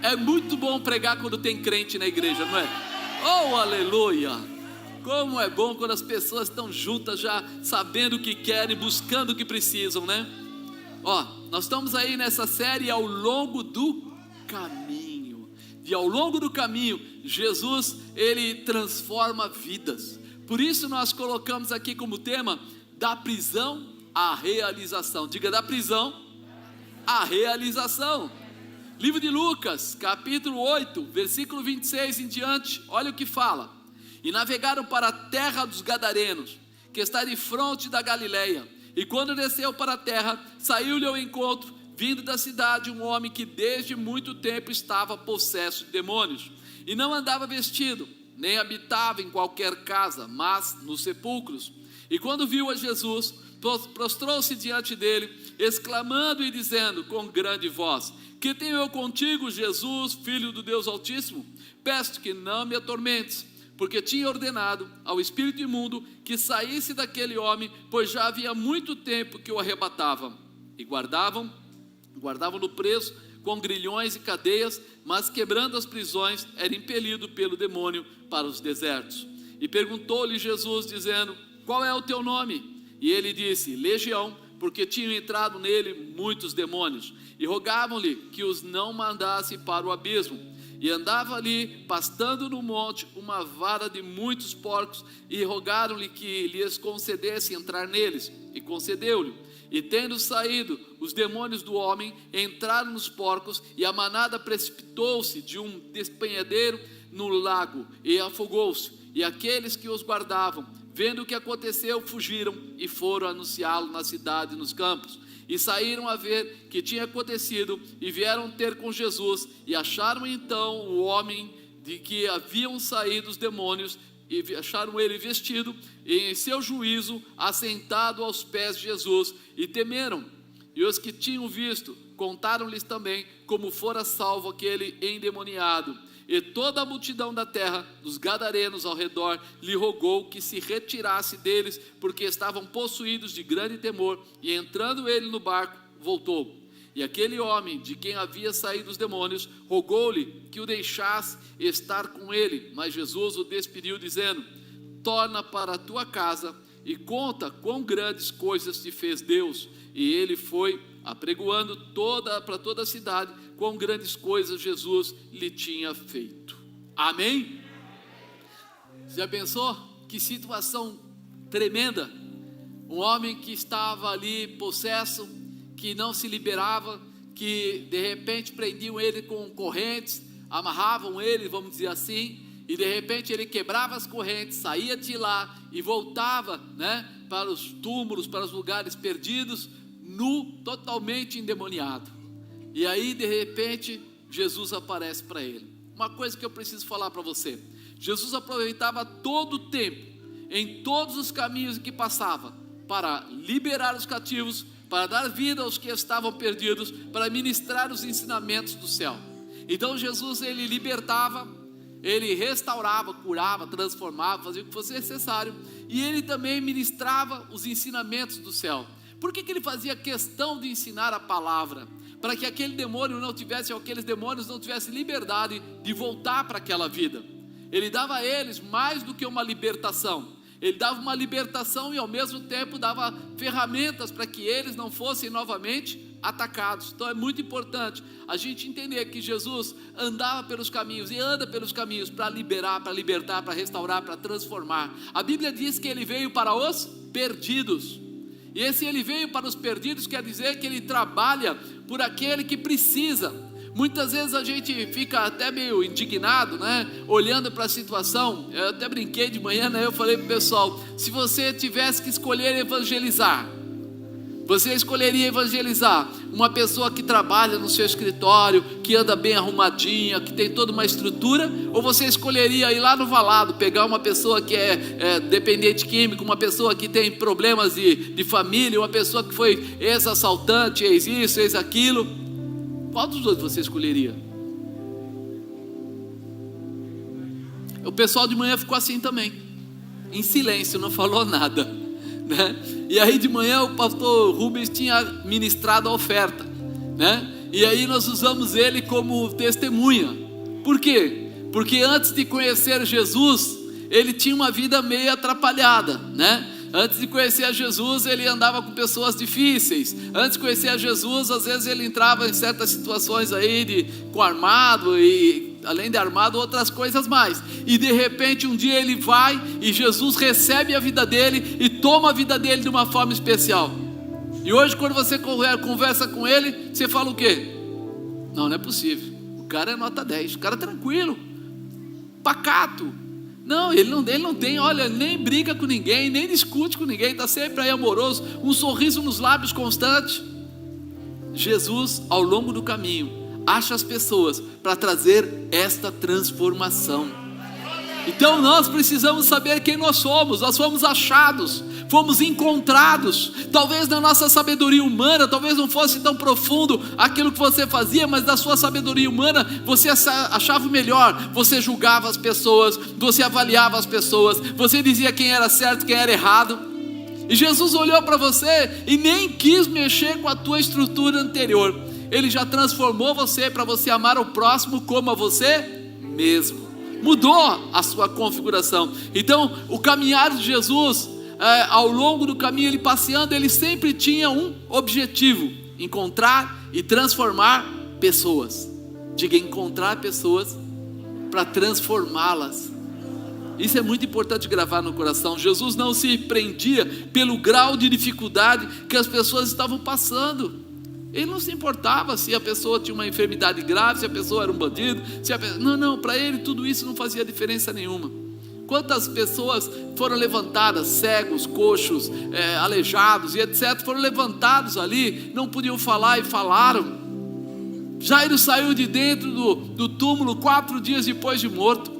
É muito bom pregar quando tem crente na igreja, não é? Oh, aleluia! Como é bom quando as pessoas estão juntas já sabendo o que querem, buscando o que precisam, né? Ó, nós estamos aí nessa série ao longo do caminho. E ao longo do caminho, Jesus, ele transforma vidas. Por isso nós colocamos aqui como tema, da prisão à realização. Diga, da prisão à realização. Livro de Lucas, capítulo 8, versículo 26 em diante, olha o que fala. E navegaram para a terra dos Gadarenos, que está de fronte da Galileia. E quando desceu para a terra, saiu-lhe ao encontro, vindo da cidade, um homem que desde muito tempo estava possesso de demônios. E não andava vestido, nem habitava em qualquer casa, mas nos sepulcros. E quando viu a Jesus, prostrou-se diante dele, exclamando e dizendo com grande voz: que tenho eu contigo, Jesus, Filho do Deus Altíssimo? Peço que não me atormentes, porque tinha ordenado ao espírito imundo que saísse daquele homem, pois já havia muito tempo que o arrebatavam. E guardavam-no preso com grilhões e cadeias, mas quebrando as prisões, era impelido pelo demônio para os desertos. E perguntou-lhe Jesus, dizendo: qual é o teu nome? E ele disse: Legião, porque tinham entrado nele muitos demônios. E rogavam-lhe que os não mandasse para o abismo. E andava ali, pastando no monte, uma vara de muitos porcos, e rogaram-lhe que lhes concedesse entrar neles, e concedeu-lhe. E tendo saído os demônios do homem, entraram nos porcos, e a manada precipitou-se de um despenhadeiro no lago, e afogou-se. E aqueles que os guardavam, vendo o que aconteceu, fugiram, e foram anunciá-lo na cidade e nos campos. E saíram a ver que tinha acontecido, e vieram ter com Jesus, e acharam então o homem de que haviam saído os demônios, e acharam ele vestido, e em seu juízo, assentado aos pés de Jesus, e temeram. E os que tinham visto, contaram-lhes também como fora salvo aquele endemoniado. E toda a multidão da terra, dos gadarenos ao redor, lhe rogou que se retirasse deles, porque estavam possuídos de grande temor. E entrando ele no barco, voltou. E aquele homem, de quem havia saído os demônios, rogou-lhe que o deixasse estar com ele. Mas Jesus o despediu, dizendo: torna para a tua casa e conta quão grandes coisas te fez Deus. E ele foi apregoando para toda a cidade quão grandes coisas Jesus lhe tinha feito. Amém? Já pensou? Que situação tremenda. Um homem que estava ali possesso, que não se liberava, que de repente prendiam ele com correntes, amarravam ele, vamos dizer assim, e de repente ele quebrava as correntes, saía de lá e voltava, né, para os túmulos, para os lugares perdidos, nu, totalmente endemoniado. E aí de repente Jesus aparece para ele. Uma coisa que eu preciso falar para você: Jesus aproveitava todo o tempo, em todos os caminhos que passava, para liberar os cativos, para dar vida aos que estavam perdidos, para ministrar os ensinamentos do céu. Então Jesus, ele libertava, ele restaurava, curava, transformava, fazia o que fosse necessário, e ele também ministrava os ensinamentos do céu. Por que ele fazia questão de ensinar a palavra? Para que aqueles demônios não tivessem liberdade de voltar para aquela vida. Ele dava a eles mais do que uma libertação. Ele dava uma libertação e ao mesmo tempo dava ferramentas para que eles não fossem novamente atacados. Então é muito importante a gente entender que Jesus andava pelos caminhos e anda pelos caminhos para liberar, para libertar, para restaurar, para transformar. A Bíblia diz que ele veio para os perdidos. E esse ele veio para os perdidos quer dizer que ele trabalha por aquele que precisa. Muitas vezes a gente fica até meio indignado, né? Olhando para a situação. Eu até brinquei de manhã, né? Eu falei para o pessoal: se você tivesse que escolher evangelizar, você escolheria evangelizar uma pessoa que trabalha no seu escritório, que anda bem arrumadinha, que tem toda uma estrutura? Ou você escolheria ir lá no Valado, pegar uma pessoa que é dependente químico, uma pessoa que tem problemas de família, uma pessoa que foi ex-assaltante, ex-isso, ex-aquilo? Qual dos dois você escolheria? O pessoal de manhã ficou assim também, em silêncio, não falou nada, né? E aí de manhã o pastor Rubens tinha ministrado a oferta, né? E aí nós usamos ele como testemunha. Por quê? Porque antes de conhecer Jesus, ele tinha uma vida meio atrapalhada, né? Antes de conhecer a Jesus, ele andava com pessoas difíceis. Antes de conhecer a Jesus, às vezes ele entrava em certas situações aí com armado, e além de armado, outras coisas mais. E de repente um dia ele vai e Jesus recebe a vida dele e toma a vida dele de uma forma especial. E hoje, quando você conversa com ele, você fala o quê? Não é possível. O cara é nota 10, o cara é tranquilo, pacato. Não, ele não tem, olha, nem briga com ninguém, nem discute com ninguém, está sempre aí amoroso, um sorriso nos lábios constante. Jesus, ao longo do caminho, acha as pessoas para trazer esta transformação. Então nós precisamos saber quem nós fomos achados, fomos encontrados. Talvez na nossa sabedoria humana, talvez não fosse tão profundo aquilo que você fazia, mas da sua sabedoria humana, você achava o melhor. Você julgava as pessoas, você avaliava as pessoas, você dizia quem era certo, quem era errado. E Jesus olhou para você e nem quis mexer com a tua estrutura anterior. Ele já transformou você para você amar o próximo como a você mesmo. Mudou a sua configuração. Então o caminhar de Jesus, ao longo do caminho, ele passeando, ele sempre tinha um objetivo: encontrar e transformar pessoas. Diga, encontrar pessoas para transformá-las. Isso é muito importante gravar no coração. Jesus não se prendia pelo grau de dificuldade que as pessoas estavam passando. Ele não se importava se a pessoa tinha uma enfermidade grave, se a pessoa era um bandido, não, para ele tudo isso não fazia diferença nenhuma. Quantas pessoas foram levantadas, cegos, coxos, aleijados e etc, foram levantados ali, não podiam falar e falaram. Jairo saiu de dentro do túmulo 4 dias depois de morto.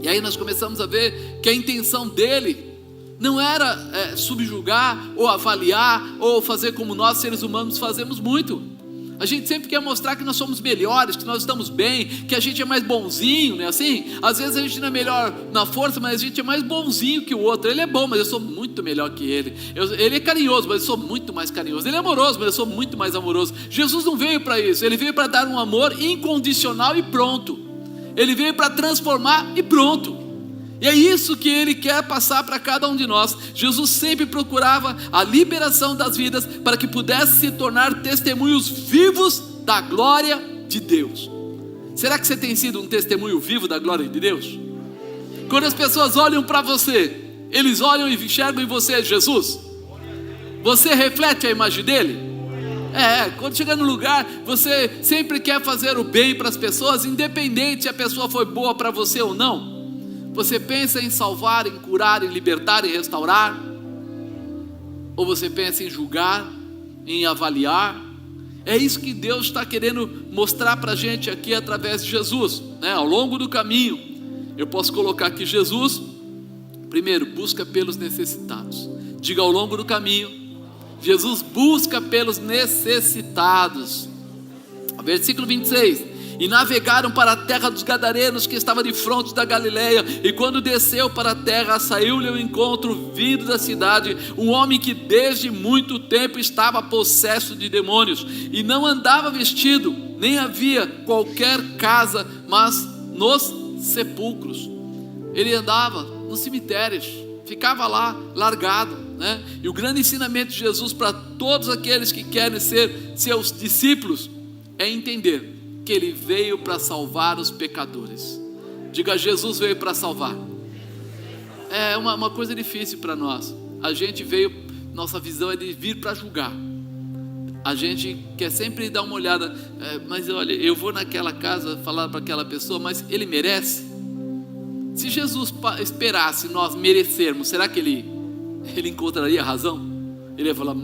E aí nós começamos a ver que a intenção dele não era subjugar, ou avaliar, ou fazer como nós seres humanos fazemos muito. A gente sempre quer mostrar que nós somos melhores, que nós estamos bem, que a gente é mais bonzinho, não é assim? Às vezes a gente não é melhor na força, mas a gente é mais bonzinho que o outro. Ele é bom, mas eu sou muito melhor que ele. Ele é carinhoso, mas eu sou muito mais carinhoso. Ele é amoroso, mas eu sou muito mais amoroso. Jesus não veio para isso, ele veio para dar um amor incondicional e pronto. Ele veio para transformar e pronto. E é isso que ele quer passar para cada um de nós. Jesus sempre procurava a liberação das vidas para que pudesse se tornar testemunhos vivos da glória de Deus. Será que você tem sido um testemunho vivo da glória de Deus? Quando as pessoas olham para você, eles olham e enxergam em você Jesus? Você reflete a imagem dele? Quando chega no lugar, você sempre quer fazer o bem para as pessoas, independente se a pessoa foi boa para você ou não. Você pensa em salvar, em curar, em libertar, em restaurar? Ou você pensa em julgar, em avaliar? É isso que Deus está querendo mostrar para a gente aqui através de Jesus, né? Ao longo do caminho, eu posso colocar aqui Jesus, primeiro, busca pelos necessitados. Diga, ao longo do caminho, Jesus busca pelos necessitados. Versículo 26. E navegaram para a terra dos Gadarenos, que estava de fronte da Galileia. E quando desceu para a terra, saiu-lhe ao encontro, vindo da cidade, um homem que desde muito tempo estava possesso de demônios, e não andava vestido, nem havia qualquer casa, mas nos sepulcros. Ele andava nos cemitérios, ficava lá largado, né? E o grande ensinamento de Jesus para todos aqueles que querem ser seus discípulos é entender que ele veio para salvar os pecadores. Diga, Jesus veio para salvar. É uma coisa difícil para nós. A gente veio, nossa visão é de vir para julgar. A gente quer sempre dar uma olhada, mas olha, eu vou naquela casa falar para aquela pessoa, mas ele merece? Se Jesus esperasse nós merecermos, será que ele encontraria razão? Ele ia falar,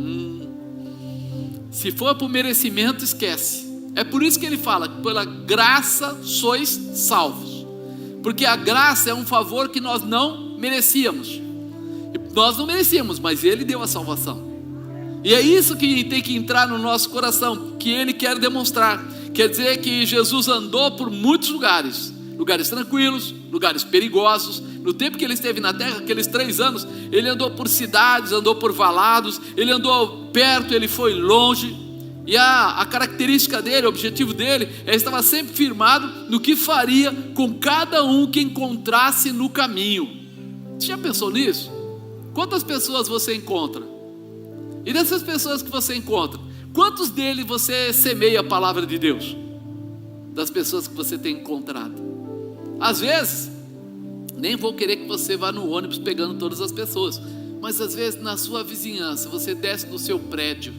se for por merecimento, esquece. É por isso que ele fala, pela graça sois salvos, porque a graça é um favor que nós não merecíamos. Nós não merecíamos, mas ele deu a salvação. E é isso que tem que entrar no nosso coração, que ele quer demonstrar. Quer dizer que Jesus andou por muitos lugares, lugares tranquilos, lugares perigosos. No tempo que ele esteve na terra, aqueles 3 anos, ele andou por cidades, andou por valados, ele andou perto, ele foi longe. E a característica dele, o objetivo dele, ele estava sempre firmado no que faria com cada um que encontrasse no caminho. Você já pensou nisso? Quantas pessoas você encontra? E dessas pessoas que você encontra, quantos deles você semeia a palavra de Deus? Das pessoas que você tem encontrado. Às vezes, nem vou querer que você vá no ônibus pegando todas as pessoas, mas às vezes na sua vizinhança, você desce do seu prédio,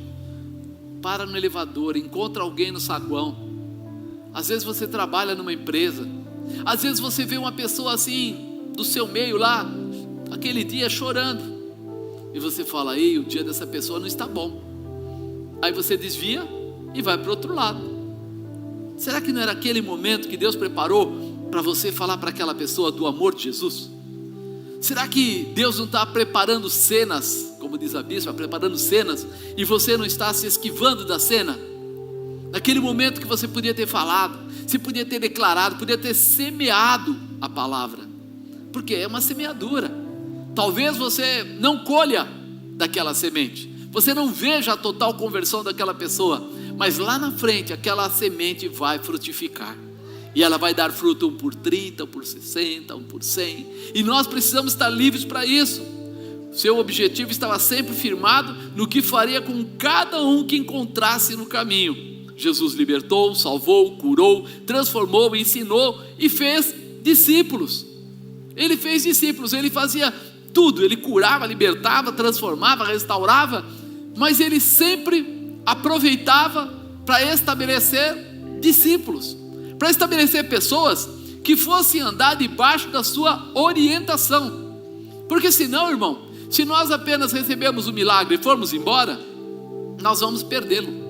para no elevador, encontra alguém no saguão. Às vezes você trabalha numa empresa, às vezes você vê uma pessoa assim, do seu meio lá, aquele dia chorando, e você fala, aí o dia dessa pessoa não está bom. Aí você desvia e vai para o outro lado. Será que não era aquele momento que Deus preparou para você falar para aquela pessoa do amor de Jesus? Será que Deus não está preparando cenas, como diz a bispa, preparando cenas, e você não está se esquivando da cena? Naquele momento que você podia ter falado, você podia ter declarado, podia ter semeado a palavra, porque é uma semeadura. Talvez você não colha daquela semente, você não veja a total conversão daquela pessoa, mas lá na frente aquela semente vai frutificar. E ela vai dar fruto 1 por 30, 1 por 60, 1 por 100. E nós precisamos estar livres para isso. Seu objetivo estava sempre firmado no que faria com cada um que encontrasse no caminho. Jesus libertou, salvou, curou, transformou, ensinou e fez discípulos. Ele fez discípulos, ele fazia tudo. Ele curava, libertava, transformava, restaurava. Mas ele sempre aproveitava para estabelecer discípulos, para estabelecer pessoas que fossem andar debaixo da sua orientação. Porque senão, irmão, se nós apenas recebemos o milagre e formos embora, nós vamos perdê-lo.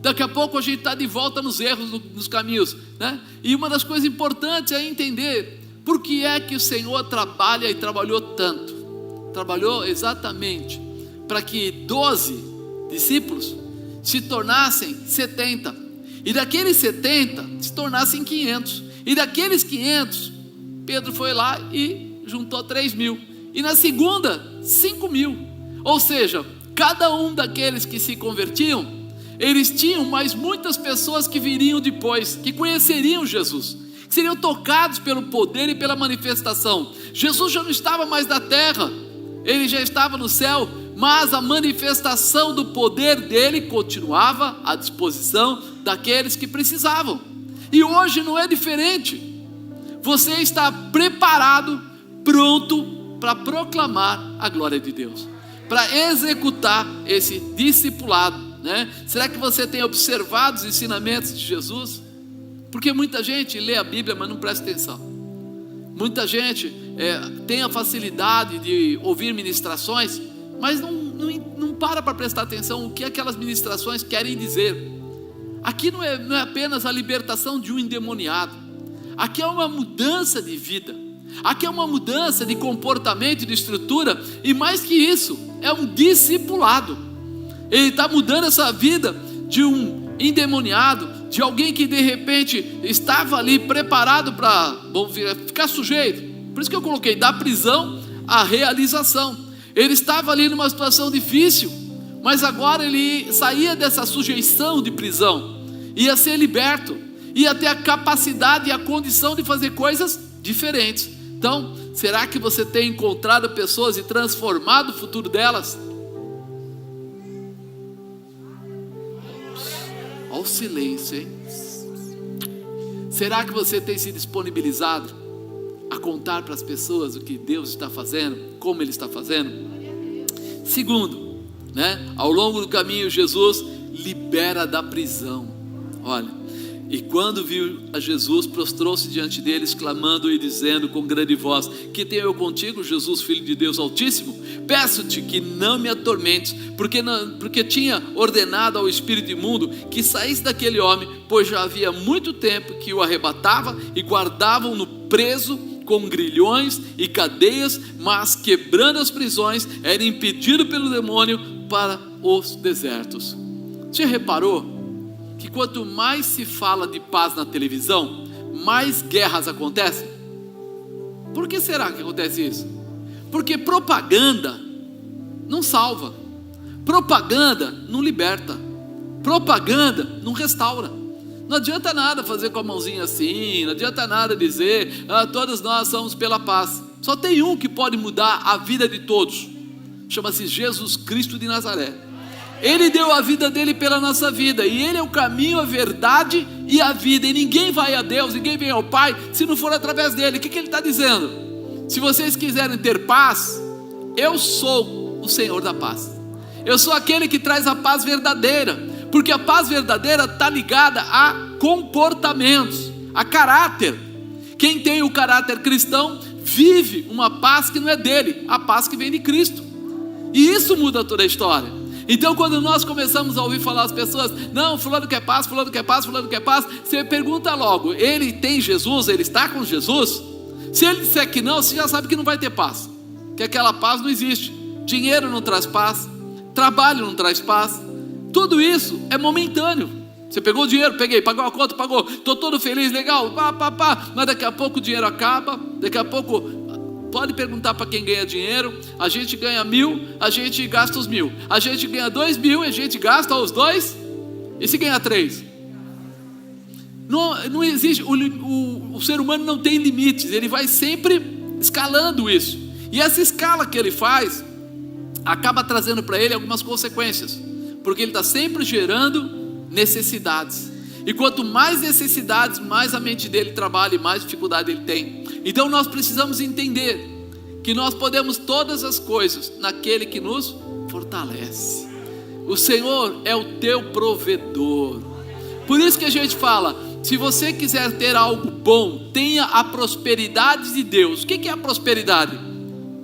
Daqui a pouco a gente está de volta nos erros, nos caminhos, né? E uma das coisas importantes é entender por que é que o Senhor trabalha e trabalhou tanto. Trabalhou exatamente para que 12 discípulos se tornassem 70. E daqueles 70 se tornassem 500. E daqueles 500, Pedro foi lá e juntou 3.000. E na segunda, 5.000. Ou seja, cada um daqueles que se convertiam, eles tinham mais muitas pessoas que viriam depois, que conheceriam Jesus, que seriam tocados pelo poder e pela manifestação. Jesus já não estava mais na terra, ele já estava no céu, mas a manifestação do poder dele continuava à disposição daqueles que precisavam. E hoje não é diferente. Você está preparado, pronto para proclamar a glória de Deus, para executar esse discipulado, né? Será que você tem observado os ensinamentos de Jesus? Porque muita gente lê a Bíblia, mas não presta atenção. Muita gente tem a facilidade de ouvir ministrações, mas não para prestar atenção o que aquelas ministrações querem dizer. Aqui não é apenas a libertação de um endemoniado, aqui é uma mudança de vida, aqui é uma mudança de comportamento e de estrutura, e mais que isso, é um discipulado. Ele está mudando essa vida de um endemoniado, de alguém que de repente estava ali preparado para ficar sujeito. Por isso que eu coloquei da prisão à realização. Ele estava ali numa situação difícil, mas agora ele saía dessa sujeição de prisão, ia ser liberto, ia ter a capacidade e a condição de fazer coisas diferentes. Então, será que você tem encontrado pessoas e transformado o futuro delas? Olha o silêncio, hein? Será que você tem se disponibilizado a contar para as pessoas o que Deus está fazendo, como Ele está fazendo? Segundo, né? Ao longo do caminho, Jesus libera da prisão. Olha, e quando viu a Jesus, prostrou-se diante deles, clamando e dizendo com grande voz: que tenho eu contigo, Jesus, Filho de Deus Altíssimo? Peço-te que não me atormentes, porque tinha ordenado ao espírito imundo que saísse daquele homem, pois já havia muito tempo que o arrebatava e guardavam-no preso com grilhões e cadeias, mas quebrando as prisões, era impedido pelo demônio para os desertos. Você reparou que quanto mais se fala de paz na televisão, mais guerras acontecem? Por que será que acontece isso? Porque propaganda não salva, propaganda não liberta, Propaganda não restaura. Não adianta nada fazer com a mãozinha assim, não adianta nada dizer, todos nós somos pela paz. Só tem um que pode mudar a vida de todos, chama-se Jesus Cristo de Nazaré. Ele deu a vida dele pela nossa vida, e ele é o caminho, a verdade e a vida, e ninguém vai a Deus, ninguém vem ao Pai, se não for através dele. O que ele está dizendo? Se vocês quiserem ter paz, eu sou o Senhor da paz, eu sou aquele que traz a paz verdadeira, porque a paz verdadeira está ligada a comportamentos, a caráter. Quem tem o caráter cristão vive uma paz que não é dele, a paz que vem de Cristo, e isso muda toda a história. Então quando nós começamos a ouvir falar as pessoas, não, fulano quer paz, fulano quer paz, fulano quer paz, você pergunta logo, ele tem Jesus, ele está com Jesus? Se ele disser que não, você já sabe que não vai ter paz, que aquela paz não existe. Dinheiro não traz paz, trabalho não traz paz, tudo isso é momentâneo. Você pegou o dinheiro, peguei, pagou a conta, pagou, estou todo feliz, legal, mas daqui a pouco o dinheiro acaba, daqui a pouco, pode perguntar para quem ganha dinheiro, a gente ganha 1.000, a gente gasta os 1.000, a gente ganha 2.000, a gente gasta os 2, e se ganha 3? Não existe, o ser humano não tem limites, ele vai sempre escalando isso, e essa escala que ele faz, acaba trazendo para ele algumas consequências, porque ele está sempre gerando necessidades, e quanto mais necessidades, mais a mente dele trabalha e mais dificuldade ele tem. Então nós precisamos entender que nós podemos todas as coisas naquele que nos fortalece. O Senhor é o teu provedor. Por isso que a gente fala, se você quiser ter algo bom, tenha a prosperidade de Deus. O que é a prosperidade?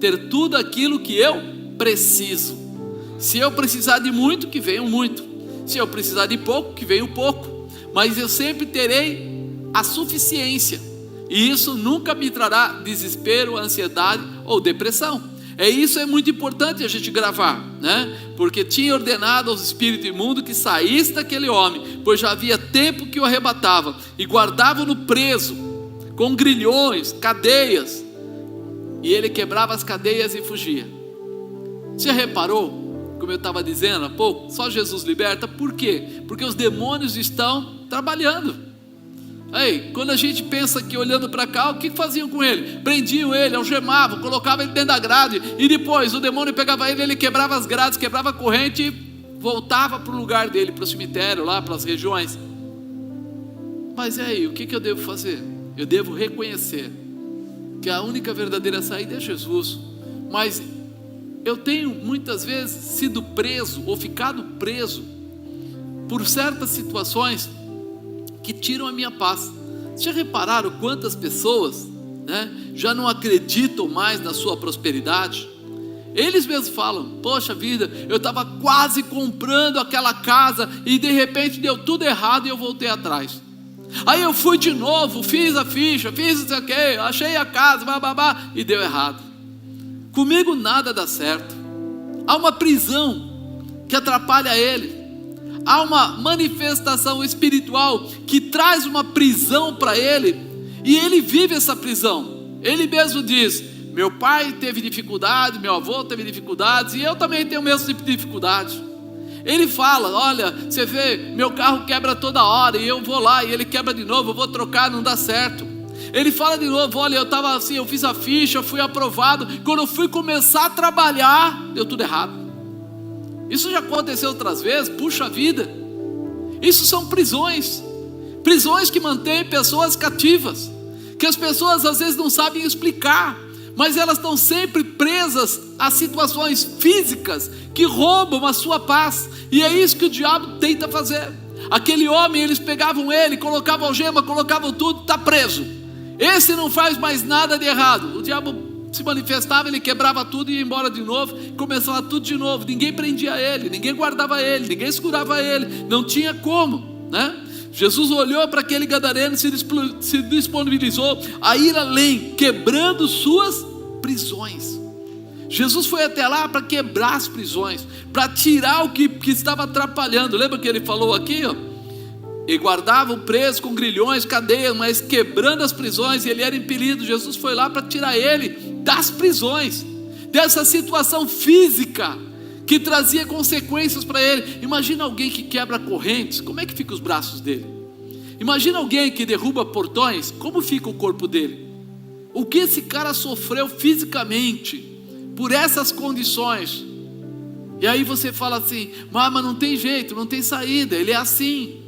Ter tudo aquilo que eu preciso. Se eu precisar de muito, que venha muito. Se eu precisar de pouco, que venha o pouco. Mas eu sempre terei a suficiência, e isso nunca me trará desespero, ansiedade ou depressão. Isso é muito importante a gente gravar, né? Porque tinha ordenado aos espíritos imundos que saísse daquele homem, pois já havia tempo que o arrebatava, e guardavam-no preso, com grilhões, cadeias, e ele quebrava as cadeias e fugia. Você reparou? Como eu estava dizendo há pouco, só Jesus liberta. Por quê? Porque os demônios estão trabalhando. Quando a gente pensa que olhando para cá, o que faziam com ele? Prendiam ele, algemavam, colocavam ele dentro da grade, e depois o demônio pegava ele, ele quebrava as grades, quebrava a corrente e voltava para o lugar dele, para o cemitério, lá para as regiões. Mas o que eu devo fazer? Eu devo reconhecer que a única verdadeira saída é Jesus. Mas eu tenho muitas vezes sido preso ou ficado preso por certas situações que tiram a minha paz. Já repararam quantas pessoas, né, já não acreditam mais na sua prosperidade? Eles mesmos falam, poxa vida, eu estava quase comprando aquela casa e de repente deu tudo errado e eu voltei atrás. Aí eu fui de novo, fiz a ficha, fiz não sei o que, achei a casa, e deu errado. Comigo nada dá certo. Há uma prisão que atrapalha ele. Há uma manifestação espiritual que traz uma prisão para ele, e ele vive essa prisão. Ele mesmo diz, meu pai teve dificuldade, meu avô teve dificuldades, e eu também tenho o mesmo tipo de dificuldade. Ele fala, olha, você vê, meu carro quebra toda hora, e eu vou lá, e ele quebra de novo, eu vou trocar, não dá certo. Ele fala de novo, olha, eu estava assim, eu fiz a ficha, eu fui aprovado, quando eu fui começar a trabalhar, deu tudo errado. Isso já aconteceu outras vezes, puxa vida. Isso são prisões que mantêm pessoas cativas, que as pessoas às vezes não sabem explicar, mas elas estão sempre presas a situações físicas que roubam a sua paz, e é isso que o diabo tenta fazer. Aquele homem, eles pegavam ele, colocavam algema, colocavam tudo, está preso. Esse não faz mais nada de errado. O diabo se manifestava, ele quebrava tudo e ia embora de novo, começava tudo de novo. Ninguém prendia ele, ninguém guardava ele, ninguém segurava ele, não tinha como, né? Jesus olhou para aquele gadareno, se disponibilizou a ir além, quebrando suas prisões. Jesus foi até lá para quebrar as prisões, para tirar o que estava atrapalhando. Lembra que ele falou aqui, e guardavam preso com grilhões, cadeias, mas quebrando as prisões, e ele era impelido. Jesus foi lá para tirar ele das prisões, dessa situação física que trazia consequências para ele. Imagina alguém que quebra correntes, como é que ficam os braços dele? Imagina alguém que derruba portões, como fica o corpo dele? O que esse cara sofreu fisicamente por essas condições? E aí você fala assim, mas não tem jeito, não tem saída, ele é assim.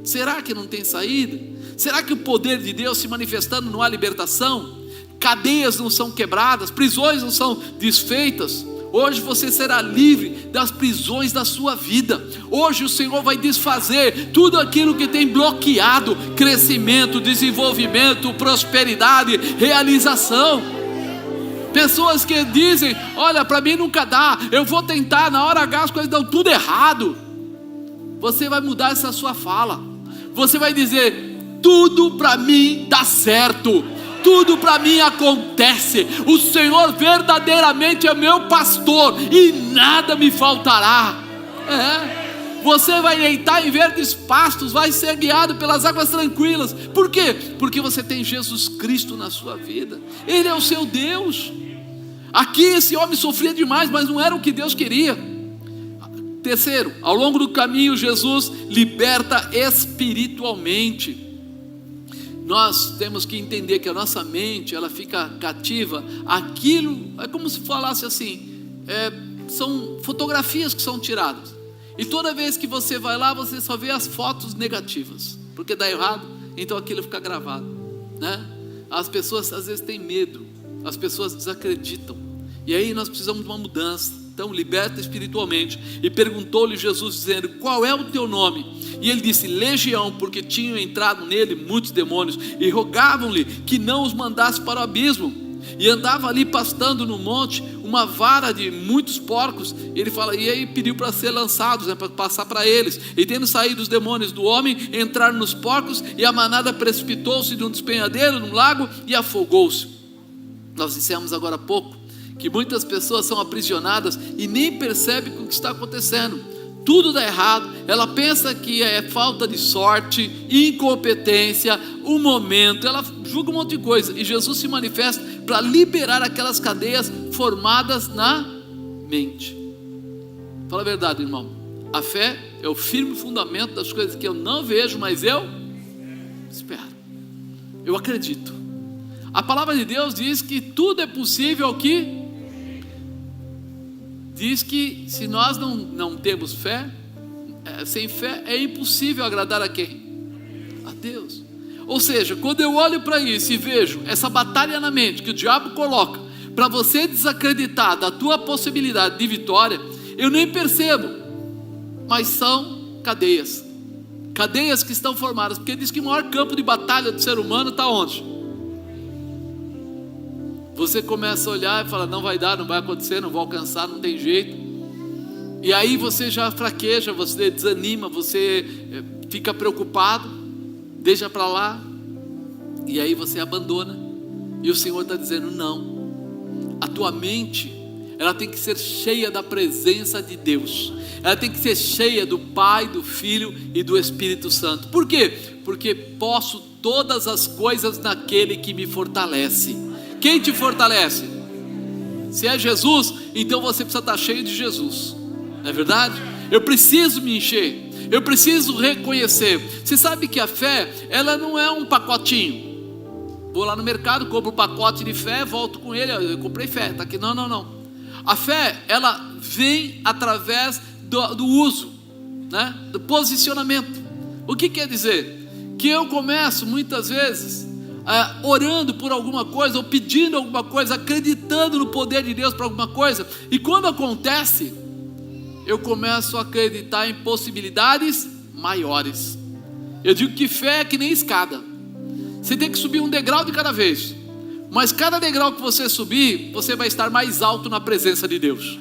Será que não tem saída? Será que o poder de Deus se manifestando não há libertação? Cadeias não são quebradas, prisões não são desfeitas? Hoje você será livre das prisões da sua vida. Hoje o Senhor vai desfazer tudo aquilo que tem bloqueado crescimento, desenvolvimento, prosperidade, realização. Pessoas que dizem, olha, para mim nunca dá, eu vou tentar, na hora H as coisas dão tudo errado. Você vai mudar essa sua fala. Você vai dizer, tudo para mim dá certo, tudo para mim acontece. O Senhor verdadeiramente é meu pastor e nada me faltará. Você vai deitar em verdes pastos, vai ser guiado pelas águas tranquilas. Por quê? Porque você tem Jesus Cristo na sua vida. Ele é o seu Deus. Aqui esse homem sofria demais, mas não era o que Deus queria. Terceiro, ao longo do caminho Jesus liberta espiritualmente. Nós temos que entender que a nossa mente, ela fica cativa àquilo, é como se falasse assim, são fotografias que são tiradas, e toda vez que você vai lá, você só vê as fotos negativas, porque dá errado, então aquilo fica gravado, né? As pessoas às vezes têm medo, as pessoas desacreditam, e aí nós precisamos de uma mudança. Então liberta espiritualmente. E perguntou-lhe Jesus dizendo, qual é o teu nome? E ele disse, Legião, porque tinham entrado nele muitos demônios, e rogavam-lhe que não os mandasse para o abismo. E andava ali pastando no monte uma vara de muitos porcos. E ele fala, e aí pediu para ser lançados, para passar para eles. E tendo saído os demônios do homem, entraram nos porcos, e a manada precipitou-se de um despenhadeiro, num lago, e afogou-se. Nós dissemos agora há pouco que muitas pessoas são aprisionadas e nem percebem o que está acontecendo. Tudo dá errado, ela pensa que é falta de sorte, incompetência, o momento, ela julga um monte de coisa, e Jesus se manifesta para liberar aquelas cadeias formadas na mente. Fala a verdade, irmão, a fé é o firme fundamento das coisas que eu não vejo, mas eu espero, eu acredito. A palavra de Deus diz que tudo é possível ao que diz que se nós não temos fé, sem fé é impossível agradar a quem? A Deus. Ou seja, quando eu olho para isso e vejo essa batalha na mente que o diabo coloca para você desacreditar da tua possibilidade de vitória, eu nem percebo, mas são cadeias que estão formadas, porque diz que o maior campo de batalha do ser humano está onde? Você começa a olhar e fala, não vai dar, não vai acontecer, não vou alcançar, não tem jeito. E aí você já fraqueja, você desanima, você fica preocupado, deixa para lá. E aí você abandona. E o Senhor está dizendo, não. A tua mente, ela tem que ser cheia da presença de Deus. Ela tem que ser cheia do Pai, do Filho e do Espírito Santo. Por quê? Porque posso todas as coisas naquele que me fortalece. Quem te fortalece? Se é Jesus, então você precisa estar cheio de Jesus, não é verdade? Eu preciso me encher, eu preciso reconhecer. Você sabe que a fé, ela não é um pacotinho. Vou lá no mercado, compro um pacote de fé, volto com ele, eu comprei fé, está aqui. Não. A fé, ela vem através do uso, né? Do posicionamento. O que quer dizer? Que eu começo muitas vezes orando por alguma coisa, ou pedindo alguma coisa, acreditando no poder de Deus para alguma coisa, e quando acontece, eu começo a acreditar em possibilidades maiores. Eu digo que fé é que nem escada, você tem que subir um degrau de cada vez, mas cada degrau que você subir, você vai estar mais alto na presença de Deus.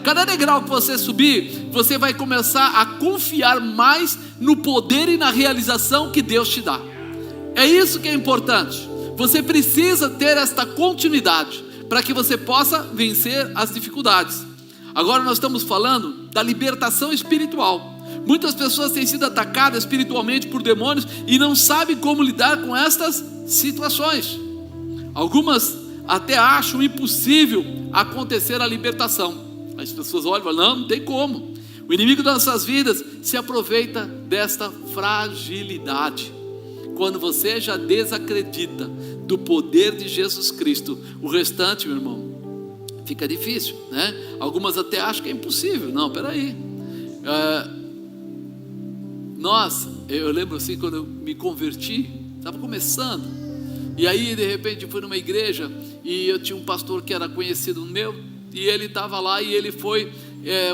Cada degrau que você subir, você vai começar a confiar mais no poder e na realização que Deus te dá. É isso que é importante. Você precisa ter esta continuidade para que você possa vencer as dificuldades. Agora nós estamos falando da libertação espiritual. Muitas pessoas têm sido atacadas espiritualmente por demônios e não sabem como lidar com estas situações. Algumas até acham impossível acontecer a libertação. As pessoas olham e falam, não tem como. O inimigo das nossas vidas se aproveita desta fragilidade. Quando você já desacredita do poder de Jesus Cristo, o restante, meu irmão, fica difícil, né? Algumas até acham que é impossível. Não, peraí. Eu lembro assim, quando eu me converti, estava começando, e aí de repente fui numa igreja, e eu tinha um pastor que era conhecido meu, e ele estava lá, e ele foi,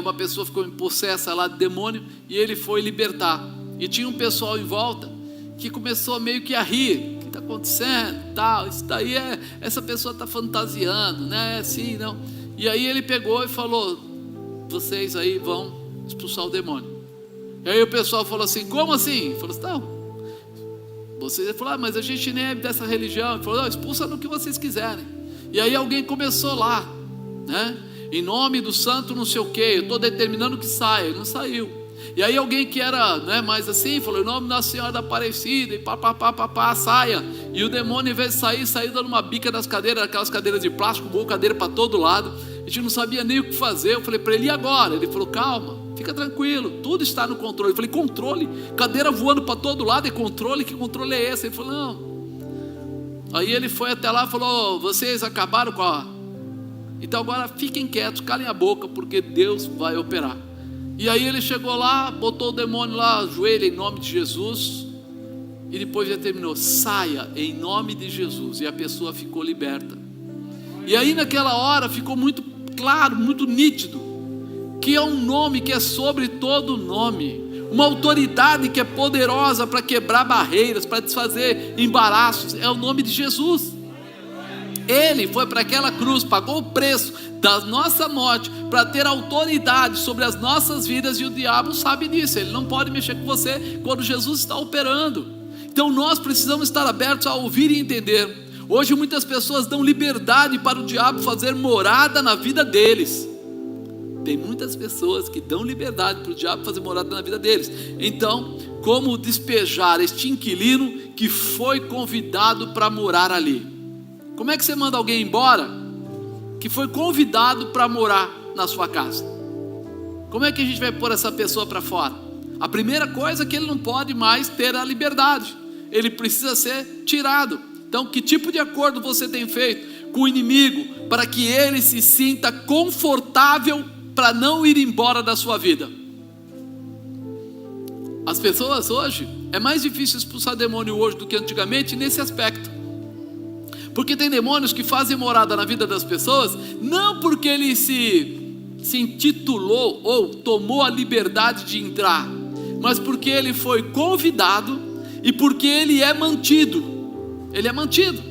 uma pessoa ficou possessa lá de demônio, e ele foi libertar, e tinha um pessoal em volta, que começou meio que a rir, o que está acontecendo, tal, isso daí essa pessoa está fantasiando, né, assim, não, e aí ele pegou e falou, vocês aí vão expulsar o demônio. E aí o pessoal falou assim, como assim? Ele falou assim, não, vocês falaram, mas a gente nem é dessa religião. Ele falou, não, expulsa no que vocês quiserem. E aí alguém começou lá, né? Em nome do santo não sei o que, eu estou determinando que saia, ele não saiu. E aí alguém que era, né, mais assim, falou, em nome da Senhora da Aparecida, e pá, saia. E o demônio, em vez de sair, saiu dando uma bica das cadeiras, aquelas cadeiras de plástico, boa cadeira para todo lado. A gente não sabia nem o que fazer. Eu falei para ele, e agora? Ele falou, calma, fica tranquilo, tudo está no controle. Eu falei, controle? Cadeira voando para todo lado, é controle? Que controle é esse? Ele falou, não. Aí ele foi até lá e falou, vocês acabaram com a... Então agora fiquem quietos, calem a boca, porque Deus vai operar. E aí ele chegou lá, botou o demônio lá, ajoelha em nome de Jesus, e depois já terminou, saia em nome de Jesus, e a pessoa ficou liberta. E aí naquela hora ficou muito claro, muito nítido, que é um nome que é sobre todo nome, uma autoridade que é poderosa para quebrar barreiras, para desfazer embaraços, é o nome de Jesus. Ele foi para aquela cruz, pagou o preço da nossa morte, para ter autoridade sobre as nossas vidas, e o diabo sabe disso, ele não pode mexer com você quando Jesus está operando. Então nós precisamos estar abertos a ouvir e entender. Hoje muitas pessoas dão liberdade para o diabo fazer morada na vida deles. Tem muitas pessoas que dão liberdade para o diabo fazer morada na vida deles. Então, como despejar este inquilino que foi convidado para morar ali? Como é que você manda alguém embora que foi convidado para morar na sua casa? Como é que a gente vai pôr essa pessoa para fora? A primeira coisa é que ele não pode mais ter a liberdade, ele precisa ser tirado. Então, que tipo de acordo você tem feito com o inimigo para que ele se sinta confortável para não ir embora da sua vida? As pessoas hoje, é mais difícil expulsar demônio hoje do que antigamente nesse aspecto, porque tem demônios que fazem morada na vida das pessoas, não porque ele se intitulou ou tomou a liberdade de entrar, mas porque ele foi convidado e porque ele é mantido. Ele é mantido,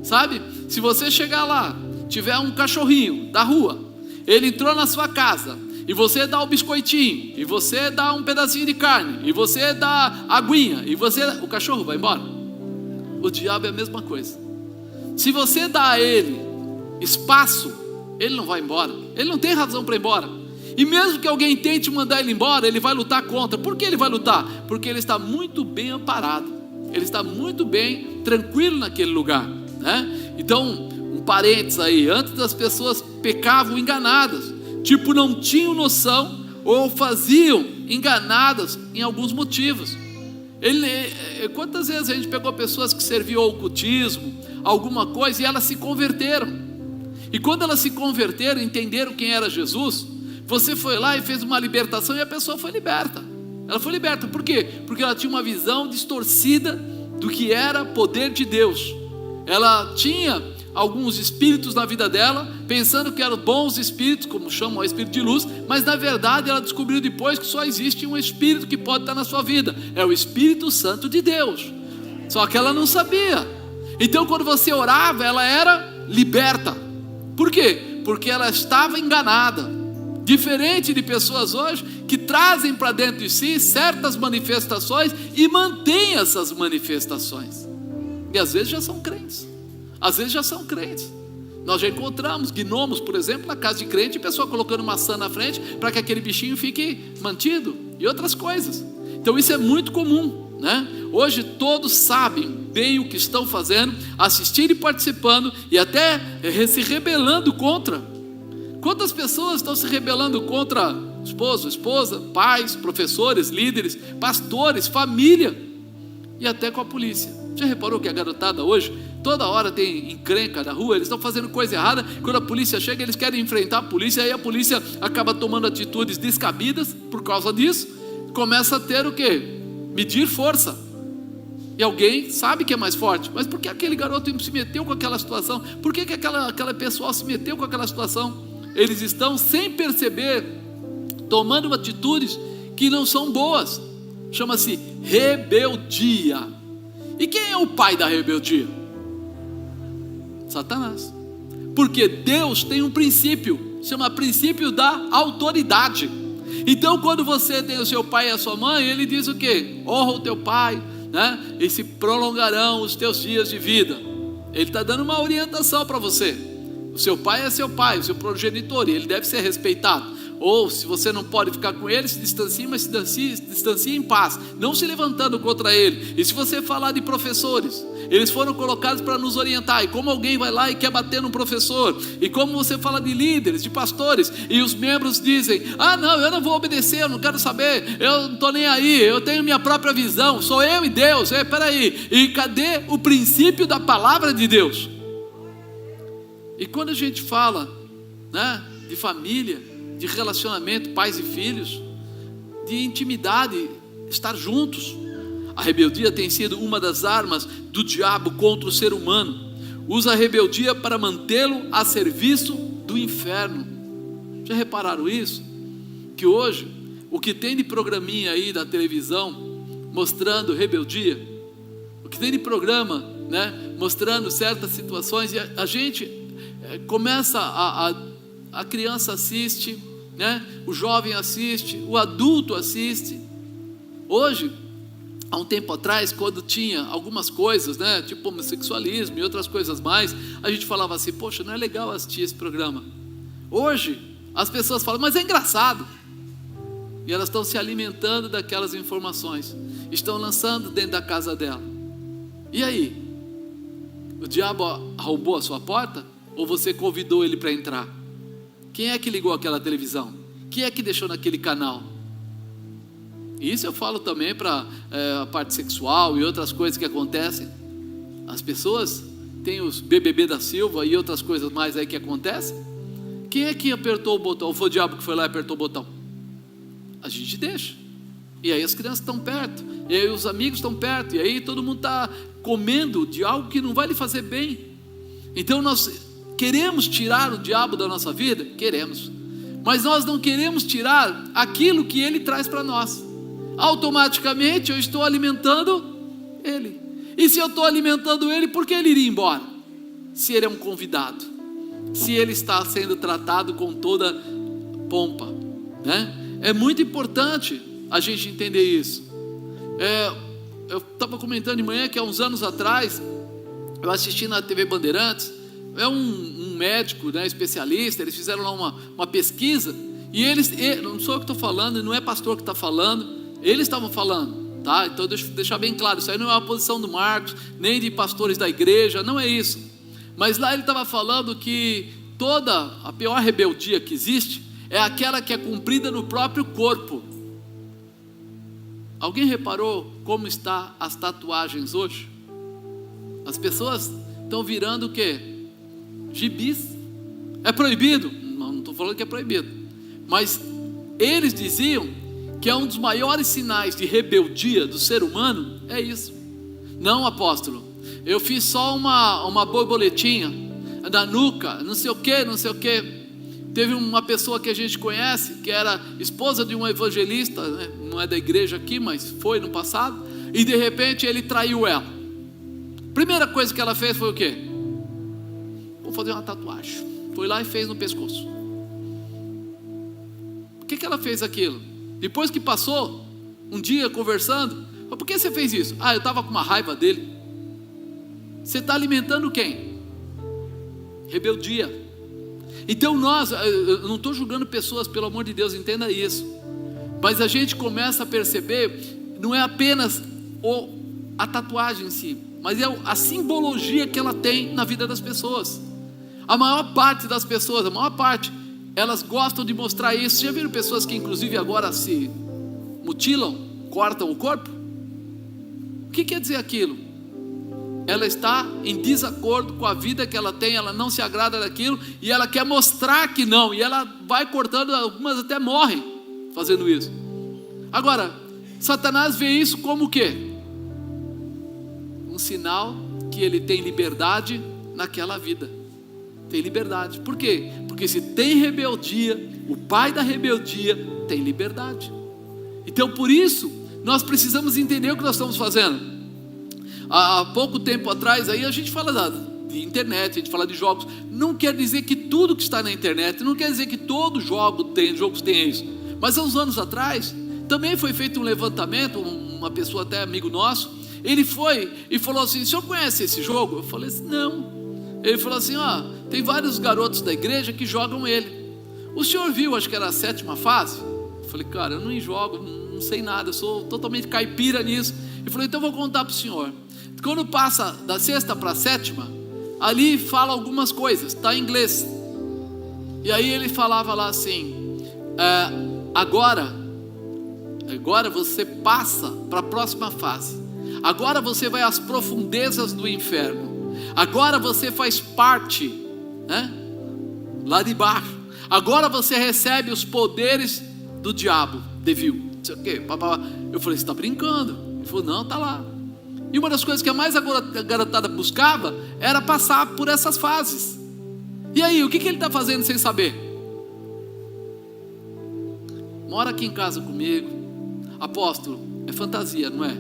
sabe? Se você chegar lá, tiver um cachorrinho da rua, ele entrou na sua casa, e você dá o biscoitinho, e você dá um pedacinho de carne, e você dá aguinha, o cachorro vai embora. O diabo é a mesma coisa. Se você dá a ele espaço, ele não vai embora, ele não tem razão para ir embora. E mesmo que alguém tente mandar ele embora, ele vai lutar contra. Por que ele vai lutar? Porque ele está muito bem amparado, ele está muito bem tranquilo naquele lugar, né? Então, um parênteses aí, antes as pessoas pecavam enganadas, tipo não tinham noção, ou faziam enganadas em alguns motivos. Quantas vezes a gente pegou pessoas que serviam ao ocultismo, alguma coisa, e elas se converteram, e quando elas se converteram, entenderam quem era Jesus, você foi lá e fez uma libertação, e a pessoa foi liberta. Ela foi liberta, por quê? Porque ela tinha uma visão distorcida do que era poder de Deus. Ela tinha alguns espíritos na vida dela, pensando que eram bons espíritos, como chamam o espírito de luz, mas na verdade ela descobriu depois que só existe um espírito que pode estar na sua vida, é o Espírito Santo de Deus, só que ela não sabia. Então quando você orava, ela era liberta. Por quê? Porque ela estava enganada. Diferente de pessoas hoje que trazem para dentro de si certas manifestações e mantêm essas manifestações, e às vezes já são crentes. Às vezes já são crentes. Nós já encontramos gnomos, por exemplo, na casa de crente, pessoa colocando maçã na frente para que aquele bichinho fique mantido, e outras coisas. Então isso é muito comum, né? Hoje todos sabem bem o que estão fazendo, assistindo e participando, e até se rebelando contra Quantas pessoas estão se rebelando contra esposo, esposa, pais, professores, líderes, pastores, família e até com a polícia? Já reparou que a garotada hoje, toda hora tem encrenca na rua, eles estão fazendo coisa errada, quando a polícia chega eles querem enfrentar a polícia, aí a polícia acaba tomando atitudes descabidas por causa disso, começa a ter o quê? Medir força. E alguém sabe que é mais forte, mas por que aquele garoto se meteu com aquela situação? Por que aquela pessoa se meteu com aquela situação? Eles estão, sem perceber, tomando atitudes que não são boas. Chama-se rebeldia. E quem é o pai da rebeldia? Satanás. Porque Deus tem um princípio, chama princípio da autoridade. Então quando você tem o seu pai e a sua mãe, ele diz o quê? Honra o teu pai, né? E se prolongarão os teus dias de vida. Ele está dando uma orientação para você. O seu pai é seu pai, o seu progenitor, e ele deve ser respeitado. Ou se você não pode ficar com ele, se distancie, mas se distancie em paz, não se levantando contra ele. E se você falar de professores, eles foram colocados para nos orientar. E como alguém vai lá e quer bater no professor, e como você fala de líderes, de pastores, e os membros dizem: ah não, eu não vou obedecer, eu não quero saber, eu não estou nem aí, eu tenho minha própria visão, sou eu e Deus. Peraí, e cadê o princípio da palavra de Deus? E quando a gente fala, né, de família, de relacionamento, pais e filhos, de intimidade, estar juntos, a rebeldia tem sido uma das armas do diabo contra o ser humano. Usa a rebeldia para mantê-lo a serviço do inferno. Já repararam isso? Que hoje, o que tem de programinha aí da televisão mostrando rebeldia, o que tem de programa, né, mostrando certas situações, e a gente começa a criança assiste, né? O jovem assiste, o adulto assiste. Hoje, há um tempo atrás, quando tinha algumas coisas, né, tipo homossexualismo e outras coisas mais, a gente falava assim: poxa, não é legal assistir esse programa. Hoje, as pessoas falam: mas é engraçado. E elas estão se alimentando daquelas informações, estão lançando dentro da casa dela. E aí? O diabo arrombou a sua porta? Ou você convidou ele para entrar? Quem é que ligou aquela televisão? Quem é que deixou naquele canal? Isso eu falo também para a parte sexual e outras coisas que acontecem. As pessoas têm os BBB da Silva e outras coisas mais aí que acontecem. Quem é que apertou o botão? Ou foi o diabo que foi lá e apertou o botão? A gente deixa. E aí as crianças estão perto, e aí os amigos estão perto, e aí todo mundo está comendo de algo que não vai lhe fazer bem. Então nós queremos tirar o diabo da nossa vida? Queremos. Mas nós não queremos tirar aquilo que ele traz para nós. Automaticamente eu estou alimentando ele. E se eu estou alimentando ele, por que ele iria embora? Se ele é um convidado, se ele está sendo tratado com toda pompa, né? É muito importante a gente entender isso. Eu estava comentando de manhã que há uns anos atrás eu assisti na TV Bandeirantes. É um médico, né, especialista. Eles fizeram lá uma pesquisa, e não sou eu que estou falando, não é pastor que está falando, eles estavam falando, tá? Então deixa eu deixar bem claro, isso aí não é uma posição do Marcos, nem de pastores da igreja, não é isso. Mas lá ele estava falando que a pior rebeldia que existe é aquela que é cumprida no próprio corpo. Alguém reparou como está as tatuagens hoje? As pessoas estão virando o quê? Gibis. É proibido? Não estou falando que é proibido, mas eles diziam que é um dos maiores sinais de rebeldia do ser humano. É isso. Não, apóstolo, eu fiz só uma borboletinha na nuca, não sei o que, não sei o que. Teve uma pessoa que a gente conhece, que era esposa de um evangelista, né? Não é da igreja aqui, mas foi no passado, e de repente ele traiu ela. Primeira coisa que ela fez foi o quê? Vou fazer uma tatuagem. Foi lá e fez no pescoço. Por que ela fez aquilo? Depois que passou um dia conversando, por que você fez isso? Eu estava com uma raiva dele. Você está alimentando quem? Rebeldia. Então eu não estou julgando pessoas, pelo amor de Deus, entenda isso. Mas a gente começa a perceber, não é apenas a tatuagem em si, mas é a simbologia que ela tem na vida das pessoas. A maior parte das pessoas, elas gostam de mostrar isso. Já viram pessoas que inclusive agora se mutilam, cortam o corpo? O que quer dizer aquilo? Ela está em desacordo com a vida que ela tem, ela não se agrada daquilo, e ela quer mostrar que não, e ela vai cortando, algumas até morrem fazendo isso. Agora, Satanás vê isso como o quê? Um sinal que ele tem liberdade naquela vida. Tem liberdade. Por quê? Porque se tem rebeldia, o pai da rebeldia tem liberdade. Então por isso nós precisamos entender o que nós estamos fazendo. Há pouco tempo atrás aí a gente fala de internet, a gente fala de jogos. Não quer dizer que tudo que está na internet, não quer dizer que todo jogo tem isso. Mas há uns anos atrás também foi feito um levantamento, uma pessoa até amigo nosso, ele foi e falou assim: o senhor conhece esse jogo? Eu falei assim: não. Ele falou assim: tem vários garotos da igreja que jogam ele. O senhor viu, acho que era a 7ª fase? Eu falei: cara, eu não jogo, não sei nada, eu sou totalmente caipira nisso. Ele falou: então eu vou contar para o senhor. Quando passa da 6ª para a 7ª, ali fala algumas coisas, está em inglês. E aí ele falava lá assim: agora você passa para a próxima fase. Agora você vai às profundezas do inferno. Agora você faz parte, né, lá de baixo. Agora você recebe os poderes do diabo, devil, não sei o quê. Eu falei: você está brincando? Ele falou: não, está lá. E uma das coisas que a mais a garotada buscava era passar por essas fases. E aí, o que ele está fazendo sem saber? Mora aqui em casa comigo. Apóstolo, é fantasia, não é?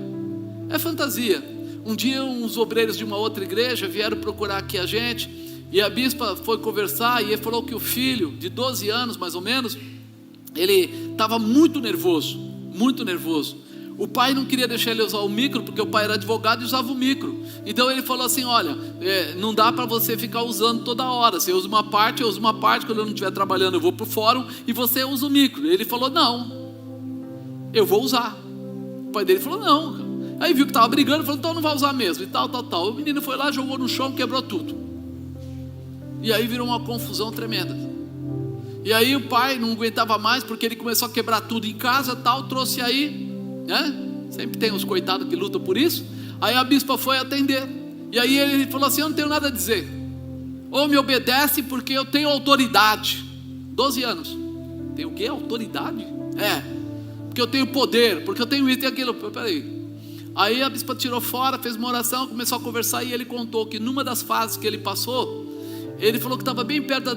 É fantasia. Um dia uns obreiros de uma outra igreja vieram procurar aqui a gente, e a bispa foi conversar, e ele falou que o filho de 12 anos mais ou menos, ele estava muito nervoso. O pai não queria deixar ele usar o micro, porque o pai era advogado e usava o micro. Então ele falou assim: olha, não dá para você ficar usando toda hora. Você usa uma parte, eu uso uma parte. Quando eu não estiver trabalhando eu vou para o fórum e você usa o micro. Ele falou: não, eu vou usar. O pai dele falou: não. Aí viu que estava brigando, falou: então não vai usar mesmo, e tal. O menino foi lá, jogou no chão, quebrou tudo. E aí virou uma confusão tremenda. E aí o pai não aguentava mais, porque ele começou a quebrar tudo em casa, tal, trouxe aí, né? Sempre tem os coitados que lutam por isso. Aí a bispa foi atender, e aí ele falou assim: eu não tenho nada a dizer, ou me obedece, porque eu tenho autoridade. 12 anos. Tem o quê? Autoridade? Porque eu tenho poder, porque eu tenho isso e aquilo. Peraí. Aí a bispa tirou fora, fez uma oração, começou a conversar, e ele contou que numa das fases que ele passou, ele falou que estava bem perto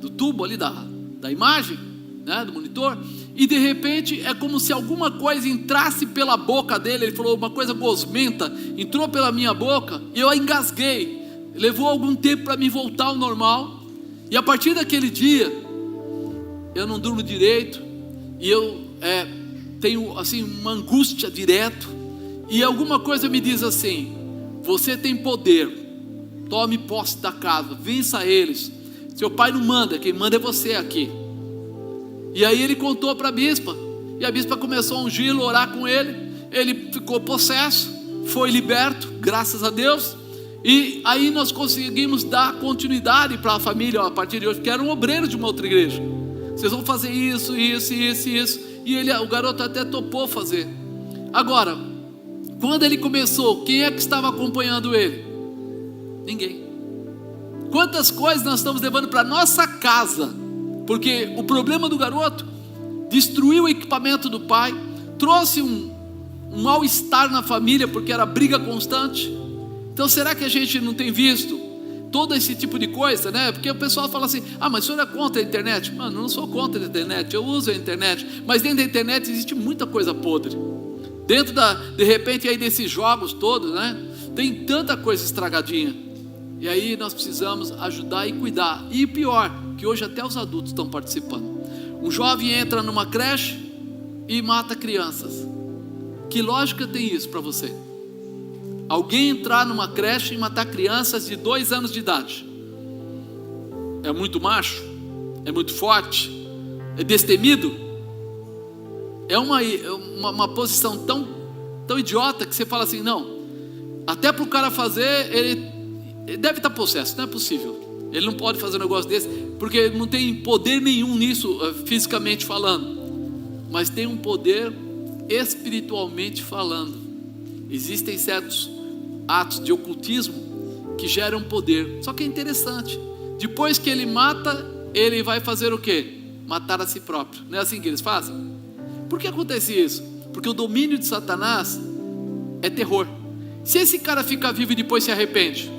do tubo ali da imagem, né, do monitor, e de repente é como se alguma coisa entrasse pela boca dele. Ele falou: uma coisa gosmenta entrou pela minha boca e eu engasguei. Levou algum tempo para me voltar ao normal, e a partir daquele dia eu não durmo direito, e eu tenho assim uma angústia direto, e alguma coisa me diz assim: você tem poder, tome posse da casa, vença eles. Seu pai não manda, quem manda é você aqui. E aí ele contou para a bispa, e a bispa começou a ungí-lo, orar com ele. Ele ficou possesso, foi liberto, graças a Deus. E aí nós conseguimos dar continuidade para a família, a partir de hoje, porque era um obreiro de uma outra igreja. Vocês vão fazer isso. E o garoto até topou fazer. Agora, quando ele começou, quem é que estava acompanhando ele? Ninguém. Quantas coisas nós estamos levando para nossa casa, porque o problema do garoto destruiu o equipamento do pai, trouxe um mal-estar na família, porque era briga constante. Então será que a gente não tem visto todo esse tipo de coisa, né? Porque o pessoal fala assim: mas o senhor é contra a internet? Mano, eu não sou contra a internet, eu uso a internet, mas dentro da internet existe muita coisa podre. Dentro de repente aí desses jogos todos, né? Tem tanta coisa estragadinha. E aí nós precisamos ajudar e cuidar. E pior, que hoje até os adultos estão participando. Um jovem entra numa creche e mata crianças. Que lógica tem isso para você? Alguém entrar numa creche e matar crianças de 2 anos de idade? É muito macho? É muito forte? É destemido? É uma posição tão idiota que você fala assim: não, até para o cara fazer, ele deve estar possesso, não é possível, ele não pode fazer um negócio desse. porque não tem poder nenhum nisso, fisicamente falando, mas tem um poder espiritualmente falando. Existem certos atos de ocultismo que geram poder. Só que é interessante, depois que ele mata, ele vai fazer o quê? Matar a si próprio. Não é assim que eles fazem? Por que acontece isso? Porque o domínio de Satanás é terror. Se esse cara fica vivo e depois se arrepende,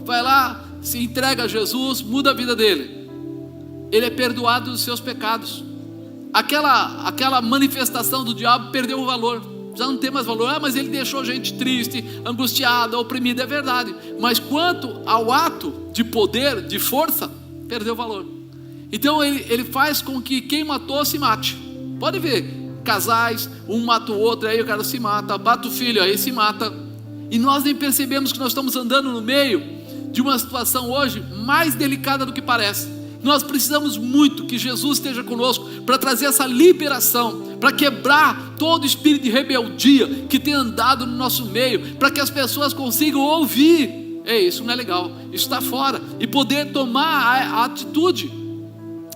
vai lá, se entrega a Jesus, muda a vida dele, ele é perdoado dos seus pecados. Aquela manifestação do diabo perdeu o valor, já não tem mais valor. Mas ele deixou gente triste, angustiada, oprimida. É verdade, mas quanto ao ato de poder, de força, perdeu o valor. Então ele faz com que quem matou se mate. Pode ver, casais, um mata o outro, aí o cara se mata, bate o filho, aí se mata, e nós nem percebemos que nós estamos andando no meio de uma situação hoje mais delicada do que parece. Nós precisamos muito que Jesus esteja conosco para trazer essa liberação, para quebrar todo espírito de rebeldia que tem andado no nosso meio, para que as pessoas consigam ouvir: ei, isso não é legal, isso está fora, e poder tomar a atitude,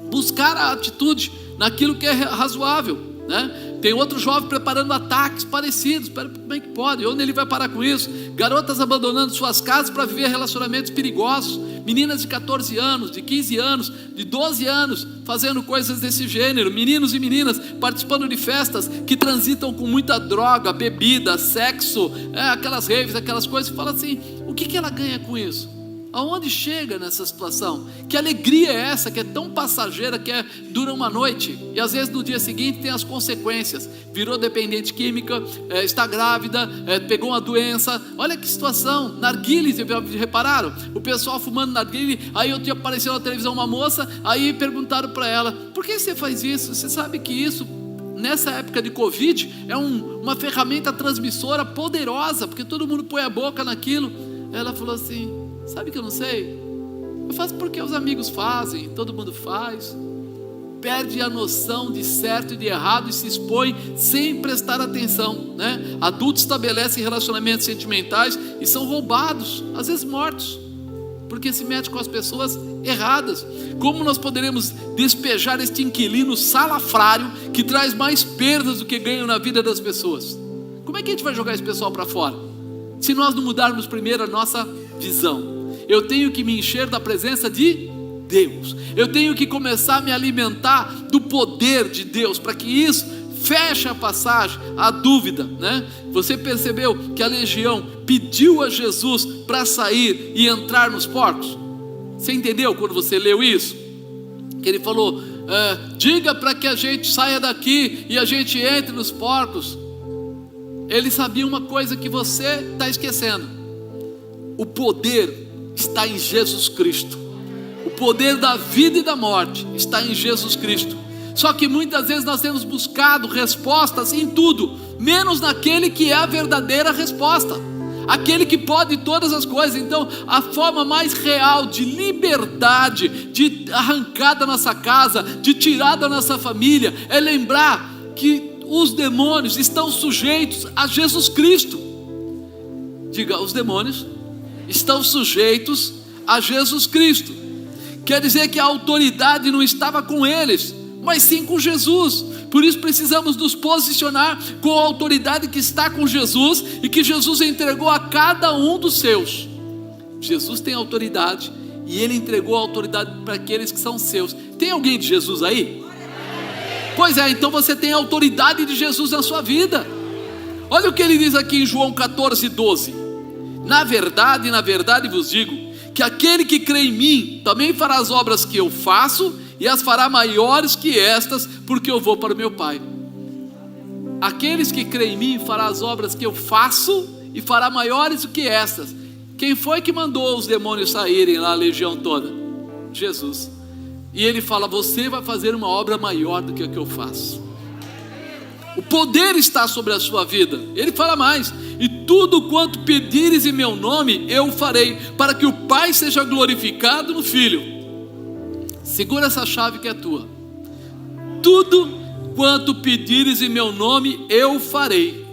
buscar a atitude naquilo que é razoável, né? Tem outro jovem preparando ataques parecidos. Como é que pode? Onde ele vai parar com isso? Garotas abandonando suas casas para viver relacionamentos perigosos. Meninas de 14 anos, de 15 anos, de 12 anos, fazendo coisas desse gênero. Meninos e meninas participando de festas que transitam com muita droga, bebida, sexo, aquelas raves, aquelas coisas. E fala assim: o que ela ganha com isso? Aonde chega nessa situação? Que alegria é essa, que é tão passageira, que dura uma noite, e às vezes no dia seguinte tem as consequências. Virou dependente química, está grávida, pegou uma doença. Olha que situação. Narguilé, repararam? O pessoal fumando narguilé. Aí eu tinha aparecido na televisão uma moça, aí perguntaram para ela: por que você faz isso? Você sabe que isso, nessa época de Covid, é uma ferramenta transmissora poderosa, porque todo mundo põe a boca naquilo. Ela falou assim: sabe que eu não sei? Eu faço porque os amigos fazem, todo mundo faz. Perde a noção de certo e de errado e se expõe sem prestar atenção, né? Adultos estabelecem relacionamentos sentimentais e são roubados, às vezes mortos, porque se mete com as pessoas erradas. Como nós poderemos despejar este inquilino salafrário que traz mais perdas do que ganho na vida das pessoas? Como é que a gente vai jogar esse pessoal para fora, se nós não mudarmos primeiro a nossa visão? Eu tenho que me encher da presença de Deus, eu tenho que começar a me alimentar do poder de Deus, para que isso feche a passagem, a dúvida, né? Você percebeu que a legião pediu a Jesus para sair e entrar nos porcos? Você entendeu quando você leu isso? Que ele falou: diga para que a gente saia daqui e a gente entre nos porcos. Ele sabia uma coisa que você está esquecendo: o poder está em Jesus Cristo. O poder da vida e da morte está em Jesus Cristo. Só que muitas vezes nós temos buscado respostas em tudo, menos naquele que é a verdadeira resposta, aquele que pode todas as coisas. Então a forma mais real de liberdade, de arrancar da nossa casa, de tirar da nossa família, é lembrar que os demônios estão sujeitos a Jesus Cristo. Diga: os demônios estão sujeitos a Jesus Cristo. Quer dizer que a autoridade não estava com eles, mas sim com Jesus. Por isso precisamos nos posicionar com a autoridade que está com Jesus e que Jesus entregou a cada um dos seus. Jesus tem autoridade e Ele entregou a autoridade para aqueles que são seus. Tem alguém de Jesus aí? Pois é, então você tem a autoridade de Jesus na sua vida. Olha o que Ele diz aqui em João 14:12: na verdade vos digo, que aquele que crê em mim também fará as obras que eu faço, e as fará maiores que estas, porque eu vou para o meu Pai. Aqueles que creem em mim fará as obras que eu faço e fará maiores do que estas. Quem foi que mandou os demônios saírem lá, a legião toda? Jesus. E ele fala: você vai fazer uma obra maior do que a que eu faço. O poder está sobre a sua vida. Ele fala mais: e tudo quanto pedires em meu nome eu farei, para que o Pai seja glorificado no Filho. Segura essa chave que é tua. Tudo quanto pedires em meu nome eu farei.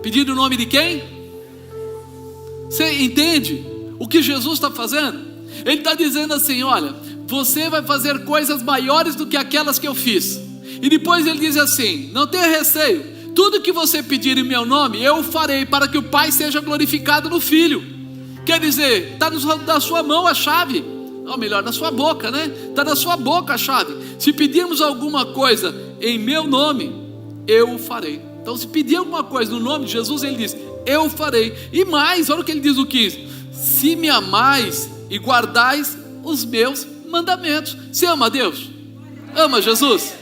Pedir o nome de quem? Você entende o que Jesus está fazendo? Ele está dizendo assim: olha, você vai fazer coisas maiores do que aquelas que eu fiz. E depois ele diz assim: não tenha receio, tudo que você pedir em meu nome, eu farei, para que o Pai seja glorificado no Filho. Quer dizer, está na sua mão a chave, ou melhor, na sua boca, né? Está na sua boca a chave. Se pedirmos alguma coisa em meu nome, eu o farei. Então, se pedir alguma coisa no nome de Jesus, ele diz: eu farei. E mais, olha o que ele diz no 15: se me amais e guardais os meus mandamentos. Você ama a Deus? Ama Jesus?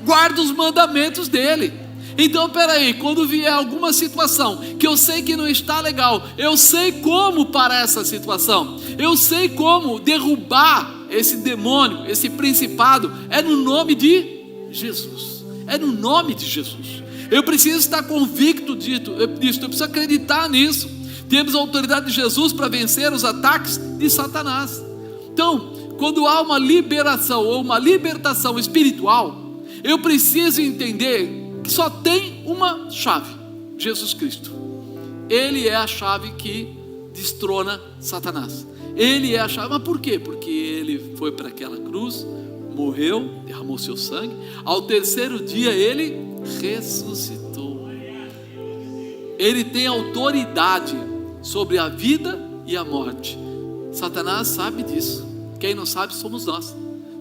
Guarda os mandamentos dele. Então, peraí, quando vier alguma situação que eu sei que não está legal, eu sei como parar essa situação, eu sei como derrubar esse demônio, esse principado, é no nome de Jesus. É no nome de Jesus. Eu preciso estar convicto disso, eu preciso acreditar nisso. Temos a autoridade de Jesus para vencer os ataques de Satanás. Então, quando há uma liberação ou uma libertação espiritual, eu preciso entender que só tem uma chave: Jesus Cristo. Ele é a chave que destrona Satanás. Ele é a chave. Mas por quê? Porque ele foi para aquela cruz, morreu, derramou seu sangue, ao terceiro dia ele ressuscitou. Ele tem autoridade sobre a vida e a morte. Satanás sabe disso. Quem não sabe somos nós.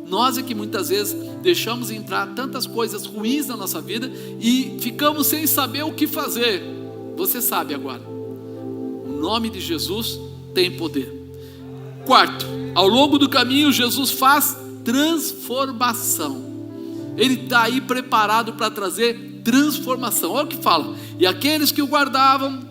Nós é que muitas vezes deixamos entrar tantas coisas ruins na nossa vida e ficamos sem saber o que fazer. Você sabe agora. O nome de Jesus tem poder. Quarto, ao longo do caminho Jesus faz transformação. Ele está aí preparado para trazer transformação. Olha o que fala: e aqueles que os guardavam,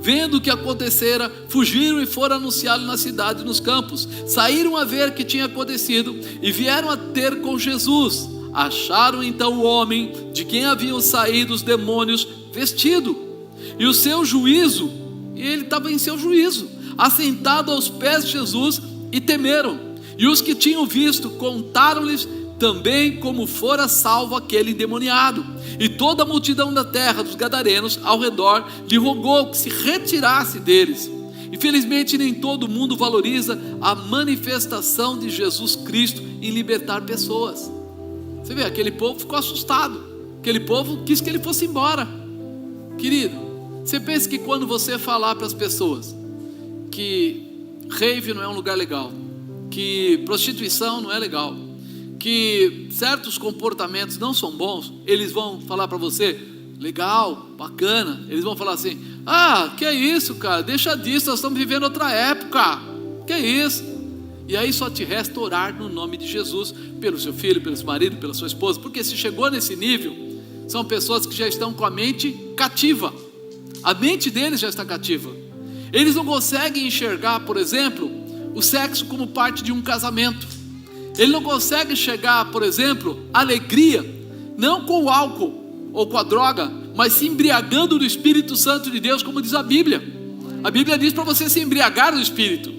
vendo o que acontecera, fugiram e foram anunciá-lo na cidade e nos campos. Saíram a ver o que tinha acontecido e vieram a ter com Jesus. Acharam então o homem de quem haviam saído os demônios vestido, e o seu juízo, e ele estava em seu juízo, assentado aos pés de Jesus, e temeram. E os que tinham visto contaram-lhes também como fora salvo aquele endemoniado. E toda a multidão da terra dos gadarenos ao redor lhe rogou que se retirasse deles. Infelizmente nem todo mundo valoriza a manifestação de Jesus Cristo em libertar pessoas. Você vê, aquele povo ficou assustado, aquele povo quis que ele fosse embora. Querido, você pensa que quando você falar para as pessoas que rave não é um lugar legal, que prostituição não é legal, que certos comportamentos não são bons, eles vão falar para você: legal, bacana? Eles vão falar assim: ah, que é isso, cara, deixa disso, nós estamos vivendo outra época, que é isso? E aí só te resta orar no nome de Jesus, pelo seu filho, pelo seu marido, pela sua esposa, porque se chegou nesse nível, são pessoas que já estão com a mente cativa, a mente deles já está cativa. Eles não conseguem enxergar, por exemplo, o sexo como parte de um casamento. Ele não consegue chegar, por exemplo, alegria, não com o álcool ou com a droga, mas se embriagando do Espírito Santo de Deus, como diz a Bíblia. A Bíblia diz para você se embriagar do Espírito.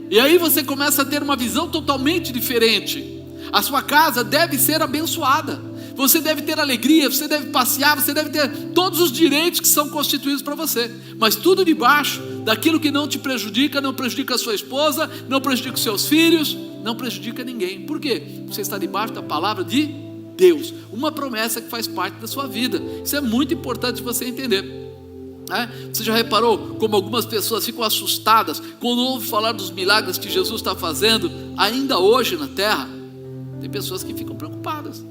E aí você começa a ter uma visão totalmente diferente. A sua casa deve ser abençoada. Você deve ter alegria, você deve passear, você deve ter todos os direitos que são constituídos para você. Mas tudo debaixo daquilo que não te prejudica, não prejudica a sua esposa, não prejudica os seus filhos, não prejudica ninguém. Por quê? Você está debaixo da palavra de Deus, uma promessa que faz parte da sua vida. Isso é muito importante você entender. Você já reparou como algumas pessoas ficam assustadas quando ouvem falar dos milagres que Jesus está fazendo ainda hoje na terra? Tem pessoas que ficam preocupadas.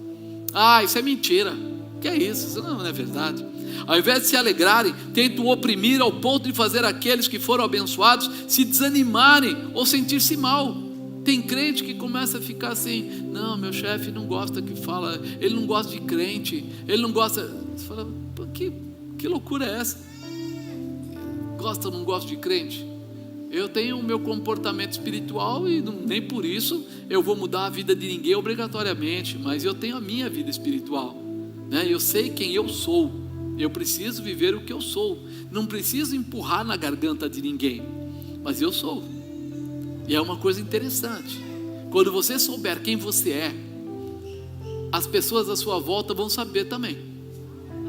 Ah, isso é mentira. Que é isso? Isso não é verdade. Ao invés de se alegrarem, tentam oprimir ao ponto de fazer aqueles que foram abençoados se desanimarem ou sentir-se mal. Tem crente que começa a ficar assim: não, meu chefe não gosta que fala, ele não gosta de crente, ele não gosta. Você fala: que loucura é essa? Gosta ou não gosta de crente? Eu tenho o meu comportamento espiritual e nem por isso eu vou mudar a vida de ninguém obrigatoriamente, mas eu tenho a minha vida espiritual, né? Eu sei quem eu sou, eu preciso viver o que eu sou, não preciso empurrar na garganta de ninguém, mas eu sou. E é uma coisa interessante, quando você souber quem você é, as pessoas à sua volta vão saber também.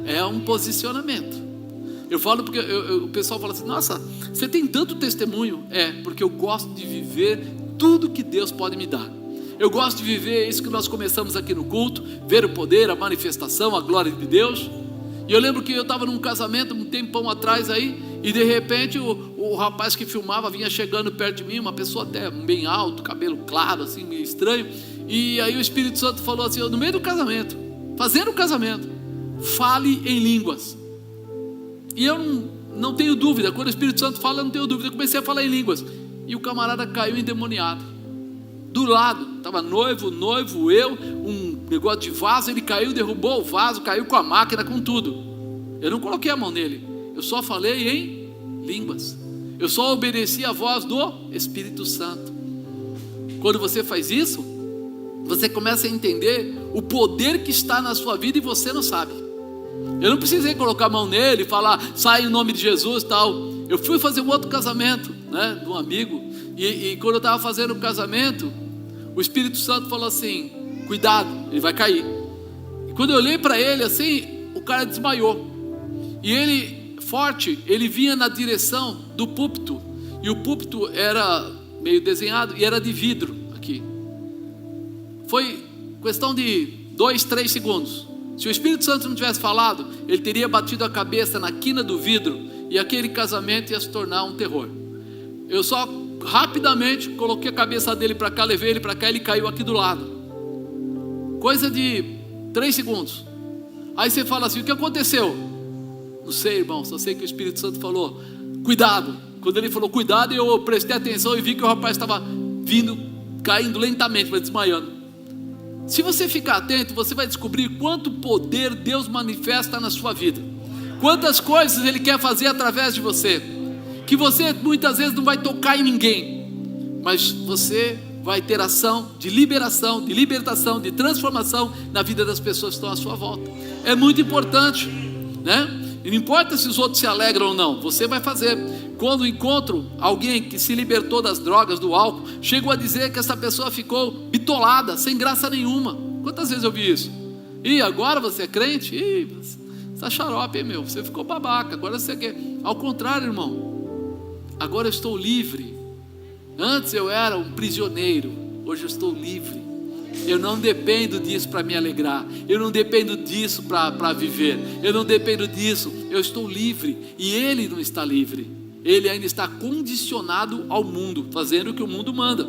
É um posicionamento. Eu falo porque o pessoal fala assim: nossa, você tem tanto testemunho. É, porque eu gosto de viver tudo que Deus pode me dar. Eu gosto de viver isso que nós começamos aqui no culto, ver o poder, a manifestação, a glória de Deus. E eu lembro que eu estava num casamento um tempão atrás aí, e de repente o rapaz que filmava vinha chegando perto de mim, uma pessoa até bem alto, cabelo claro, assim, meio estranho. E aí o Espírito Santo falou assim, no meio do casamento, fazendo o casamento, fale em línguas. E eu não tenho dúvida, quando o Espírito Santo fala, eu não tenho dúvida. Eu comecei a falar em línguas, e o camarada caiu endemoniado. Do lado, estava noivo, eu, um negócio de vaso, ele caiu, derrubou o vaso, caiu com a máquina, com tudo. Eu não coloquei a mão nele, eu só falei em línguas. Eu só obedeci a voz do Espírito Santo. Quando você faz isso, você começa a entender o poder que está na sua vida e você não sabe. Eu não precisei colocar a mão nele e falar, sai em nome de Jesus e tal. Eu fui fazer um outro casamento, né, de um amigo, e quando eu estava fazendo o casamento, o Espírito Santo falou assim, cuidado, ele vai cair. E quando eu olhei para ele assim, o cara desmaiou. E ele, forte, ele vinha na direção do púlpito. E o púlpito era meio desenhado e era de vidro aqui. Foi questão de 2, 3 segundos. Se o Espírito Santo não tivesse falado, ele teria batido a cabeça na quina do vidro e aquele casamento ia se tornar um terror. Eu só rapidamente coloquei a cabeça dele para cá, levei ele para cá, ele caiu aqui do lado. Coisa de 3 segundos. Aí você fala assim, o que aconteceu? Não sei, irmão, só sei que o Espírito Santo falou, cuidado. Quando ele falou cuidado, eu prestei atenção e vi que o rapaz estava vindo, caindo lentamente, mas desmaiando. Se você ficar atento, você vai descobrir quanto poder Deus manifesta na sua vida, quantas coisas Ele quer fazer através de você, que você muitas vezes não vai tocar em ninguém, mas você vai ter ação de liberação, de libertação, de transformação na vida das pessoas que estão à sua volta. É muito importante, né? E não importa se os outros se alegram ou não, você vai fazer. Quando encontro alguém que se libertou das drogas, do álcool, chego a dizer que essa pessoa ficou bitolada, sem graça nenhuma. Quantas vezes eu vi isso? E agora você é crente? Ih, você está xarope, hein, meu? Você ficou babaca, agora você quer. Ao contrário, irmão, agora eu estou livre. Antes eu era um prisioneiro, hoje eu estou livre. Eu não dependo disso para me alegrar, eu não dependo disso para viver, eu não dependo disso, eu estou livre. E ele não está livre, ele ainda está condicionado ao mundo, fazendo o que o mundo manda.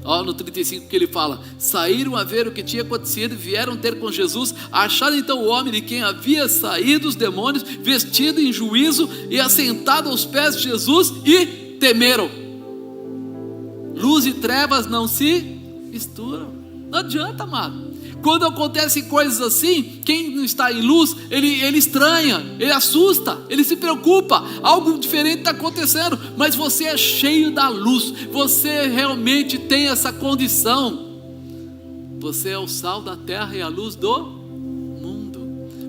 No 35 que ele fala, saíram a ver o que tinha acontecido, vieram ter com Jesus, acharam então o homem de quem havia saído os demônios, vestido em juízo e assentado aos pés de Jesus, e temeram. Luz e trevas não se misturam. Não adianta, amado. Quando acontecem coisas assim, quem não está em luz, ele estranha, ele assusta, ele se preocupa, algo diferente está acontecendo, mas você é cheio da luz, você realmente tem essa condição. Você é o sal da terra e a luz do mundo.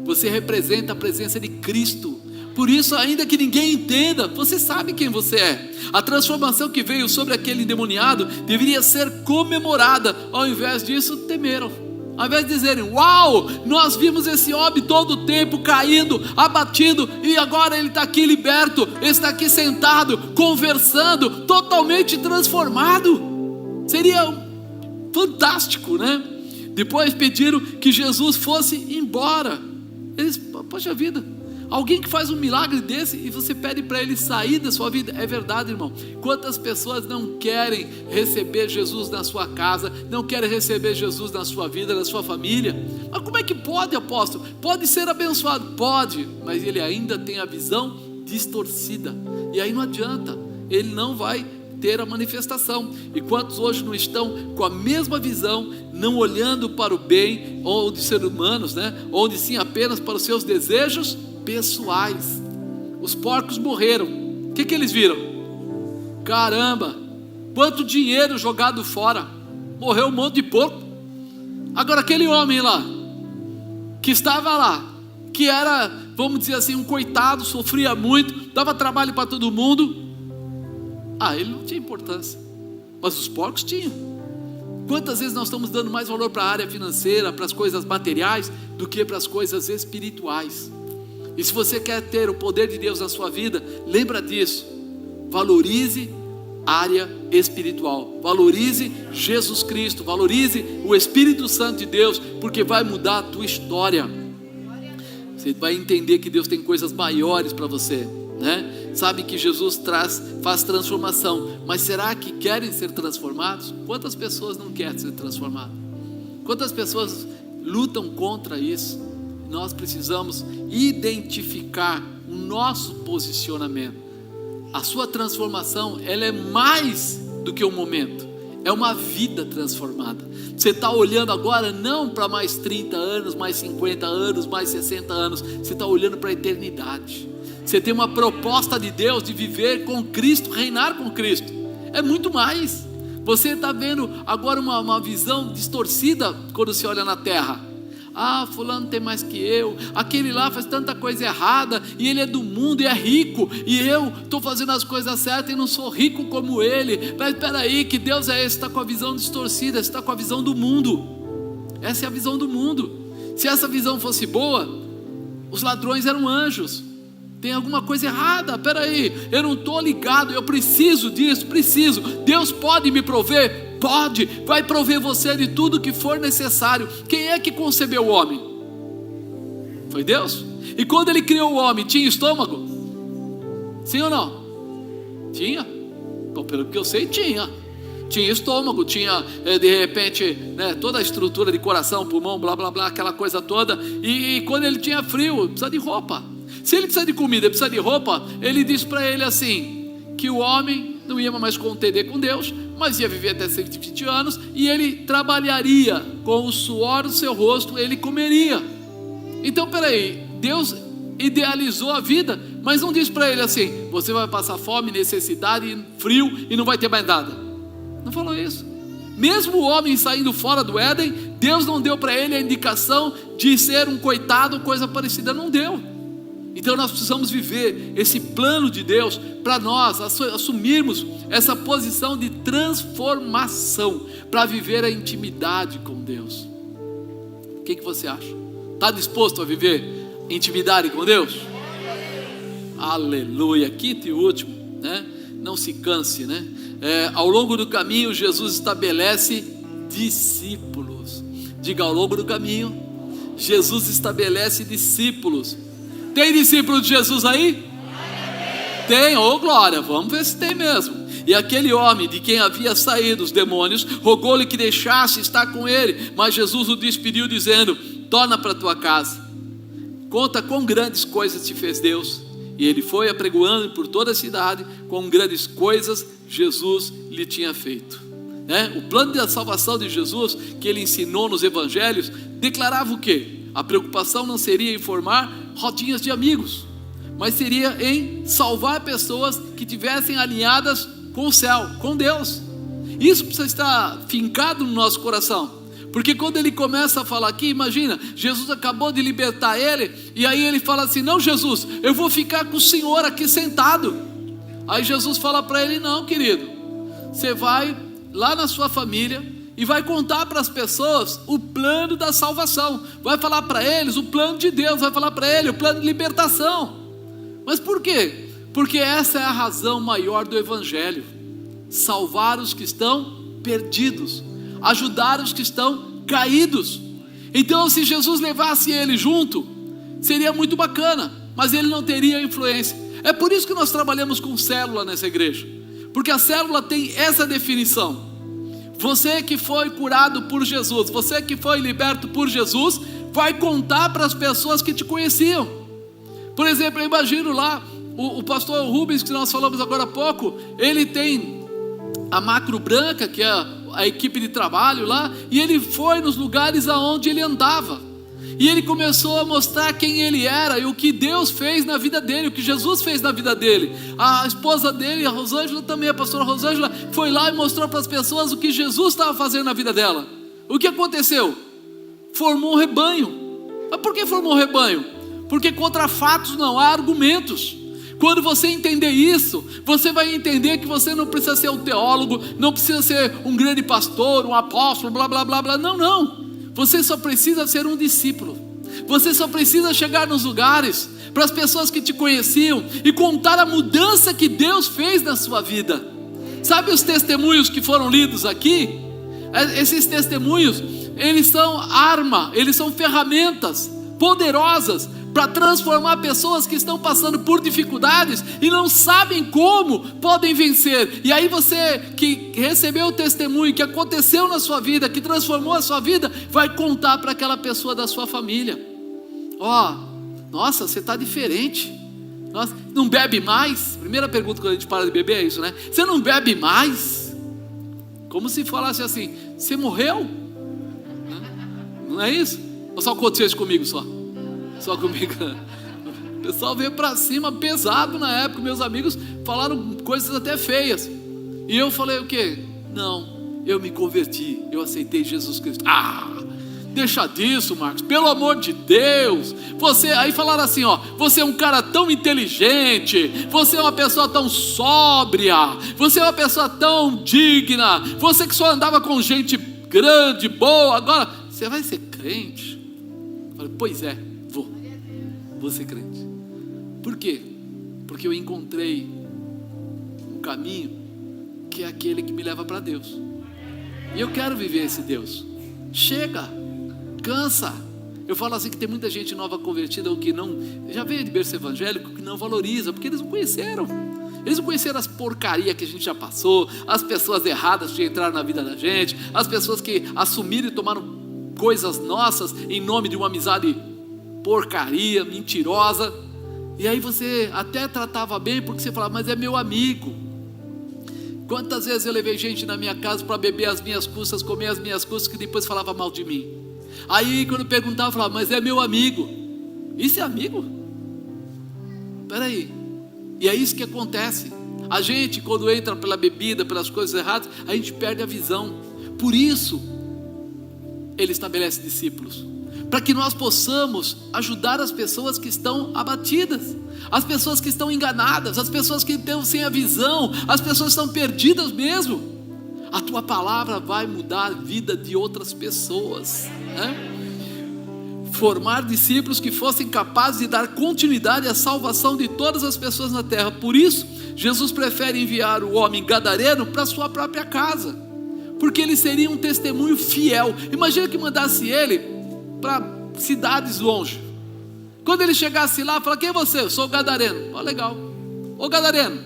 Você representa a presença de Cristo. Por isso, ainda que ninguém entenda, você sabe quem você é. A transformação que veio sobre aquele endemoniado deveria ser comemorada. Ao invés disso, temeram. Ao invés de dizerem, uau, nós vimos esse homem todo o tempo caído, abatido, e agora ele está aqui liberto, ele está aqui sentado, conversando, totalmente transformado. Seria fantástico, né? Depois pediram que Jesus fosse embora. Eles, poxa vida, alguém que faz um milagre desse e você pede para ele sair da sua vida. É verdade, irmão. Quantas pessoas não querem receber Jesus na sua casa, não querem receber Jesus na sua vida, na sua família? Mas como é que pode, apóstolo? Pode ser abençoado? Pode, mas ele ainda tem a visão distorcida, e aí não adianta, ele não vai ter a manifestação. E quantos hoje não estão com a mesma visão, não olhando para o bem, ou de seres humanos, né? Onde sim apenas para os seus desejos pessoais. Os porcos morreram, o que eles viram? Caramba, quanto dinheiro jogado fora, morreu um monte de porco. Agora aquele homem lá, que estava lá, que era, vamos dizer assim, um coitado, sofria muito, dava trabalho para todo mundo, ele não tinha importância, mas os porcos tinham. Quantas vezes nós estamos dando mais valor para a área financeira, para as coisas materiais, do que para as coisas espirituais? E se você quer ter o poder de Deus na sua vida, lembra disso, valorize área espiritual. Valorize Jesus Cristo, valorize o Espírito Santo de Deus, porque vai mudar a tua história. Você vai entender que Deus tem coisas maiores para você, né? Sabe que Jesus faz transformação, mas será que querem ser transformados? Quantas pessoas não querem ser transformadas? Quantas pessoas lutam contra isso? Nós precisamos identificar o nosso posicionamento. A sua transformação, ela é mais do que um momento, é uma vida transformada. Você está olhando agora não para mais 30 anos, mais 50 anos, mais 60 anos, você está olhando para a eternidade. Você tem uma proposta de Deus de viver com Cristo, reinar com Cristo. É muito mais. Você está vendo agora uma visão distorcida quando você olha na terra. Ah, fulano tem mais que eu, aquele lá faz tanta coisa errada, e ele é do mundo e é rico, e eu estou fazendo as coisas certas e não sou rico como ele. Mas espera aí, que Deus é esse? Está com a visão distorcida, está com a visão do mundo. Essa é a visão do mundo. Se essa visão fosse boa, os ladrões eram anjos. Tem alguma coisa errada, espera aí, eu não estou ligado, eu preciso disso, preciso. Deus pode me prover? Pode, vai prover você de tudo que for necessário. Quem é que concebeu o homem? Foi Deus. E quando ele criou o homem, tinha estômago? Sim ou não? Tinha. Então, pelo que eu sei, tinha estômago, tinha de repente, né, toda a estrutura de coração, pulmão, blá blá blá, aquela coisa toda. E quando ele tinha frio, precisa de roupa. Se ele precisa de comida, precisa de roupa, ele disse para ele assim, que o homem não ia mais contender com Deus, mas ia viver até 120 anos, e ele trabalharia com o suor do seu rosto, ele comeria. Então peraí, Deus idealizou a vida, mas não disse para ele assim, você vai passar fome, necessidade, frio, e não vai ter mais nada. Não falou isso. Mesmo o homem saindo fora do Éden, Deus não deu para ele a indicação de ser um coitado, coisa parecida, não deu. Então nós precisamos viver esse plano de Deus para nós assumirmos essa posição de transformação, para viver a intimidade com Deus. O que você acha? Está disposto a viver intimidade com Deus? Aleluia. Quinto e último, né? Não se canse, né? Ao longo do caminho Jesus estabelece discípulos. Diga, ao longo do caminho Jesus estabelece discípulos. Tem discípulo de Jesus aí? Tem, ô glória, vamos ver se tem mesmo. E aquele homem de quem havia saído os demônios rogou-lhe que deixasse estar com ele, mas Jesus o despediu dizendo, torna para tua casa, conta quão grandes coisas te fez Deus. E ele foi apregoando por toda a cidade quão grandes coisas Jesus lhe tinha feito, né? O plano da salvação de Jesus que ele ensinou nos evangelhos declarava o quê? A preocupação não seria em formar rodinhas de amigos, mas seria em salvar pessoas que tivessem alinhadas com o céu, com Deus. Isso precisa estar fincado no nosso coração, porque quando ele começa a falar aqui, imagina, Jesus acabou de libertar ele, e aí ele fala assim, não Jesus, eu vou ficar com o Senhor aqui sentado. Aí Jesus fala para ele, não querido, você vai lá na sua família, e vai contar para as pessoas o plano da salvação, vai falar para eles o plano de Deus, vai falar para ele o plano de libertação. Mas por quê? Porque essa é a razão maior do Evangelho, salvar os que estão perdidos, ajudar os que estão caídos. Então se Jesus levasse ele junto, seria muito bacana, mas ele não teria influência. É por isso que nós trabalhamos com célula nessa igreja, porque a célula tem essa definição. Você que foi curado por Jesus, você que foi liberto por Jesus, vai contar para as pessoas que te conheciam. Por exemplo, eu imagino lá o pastor Rubens, que nós falamos agora há pouco, ele tem a macro branca, que é a equipe de trabalho lá, e ele foi nos lugares aonde ele andava, e ele começou a mostrar quem ele era e o que Deus fez na vida dele, o que Jesus fez na vida dele. A esposa dele, a Rosângela também, a pastora Rosângela, foi lá e mostrou para as pessoas o que Jesus estava fazendo na vida dela. O que aconteceu? Formou um rebanho. Mas por que formou um rebanho? Porque contra fatos não há argumentos. Quando você entender isso, você vai entender que você não precisa ser um teólogo, não precisa ser um grande pastor, um apóstolo, blá blá blá blá, não. Você só precisa ser um discípulo. Você só precisa chegar nos lugares, para as pessoas que te conheciam, e contar a mudança que Deus fez na sua vida. Sabe os testemunhos que foram lidos aqui? Esses testemunhos, eles são arma, eles são ferramentas poderosas para transformar pessoas que estão passando por dificuldades e não sabem como podem vencer. E aí você que recebeu o testemunho que aconteceu na sua vida, que transformou a sua vida, vai contar para aquela pessoa da sua família: nossa, você está diferente. Nossa, não bebe mais? Primeira pergunta quando a gente para de beber é isso, né? Você não bebe mais? Como se falasse assim: você morreu? Não é isso? Ou só aconteceu isso comigo só? Só comigo? O pessoal veio para cima pesado na época. Meus amigos falaram coisas até feias. E eu falei o quê? Não, eu me converti, eu aceitei Jesus Cristo. Deixa disso, Marcos, pelo amor de Deus. Você, aí falaram assim, você é um cara tão inteligente, você é uma pessoa tão sóbria, você é uma pessoa tão digna, você que só andava com gente grande, boa, agora você vai ser crente? Eu falei, pois é, vou ser crente. Por quê? Porque eu encontrei um caminho que é aquele que me leva para Deus, e eu quero viver esse Deus. Chega, cansa. Eu falo assim que tem muita gente nova convertida ou que não, já veio de berço evangélico, que não valoriza, porque eles não conheceram. Eles não conheceram as porcarias que a gente já passou, as pessoas erradas que entraram na vida da gente, as pessoas que assumiram e tomaram coisas nossas em nome de uma amizade porcaria, mentirosa. E aí você até tratava bem porque você falava, mas é meu amigo. Quantas vezes eu levei gente na minha casa para beber as minhas custas, comer as minhas custas, que depois falava mal de mim. Aí quando eu perguntava, eu falava, mas é meu amigo. Isso é amigo? Peraí. E é isso que acontece. A gente, quando entra pela bebida, pelas coisas erradas, a gente perde a visão. Por isso Ele estabelece discípulos, para que nós possamos ajudar as pessoas que estão abatidas, as pessoas que estão enganadas, as pessoas que estão sem a visão, as pessoas que estão perdidas mesmo. A tua palavra vai mudar a vida de outras pessoas, né? Formar discípulos que fossem capazes de dar continuidade à salvação de todas as pessoas na terra. Por isso, Jesus prefere enviar o homem gadareno para sua própria casa, porque ele seria um testemunho fiel. Imagina que mandasse ele para cidades longe. Quando ele chegasse lá, fala, quem é você? Eu sou o gadareno. Legal. Ô gadareno,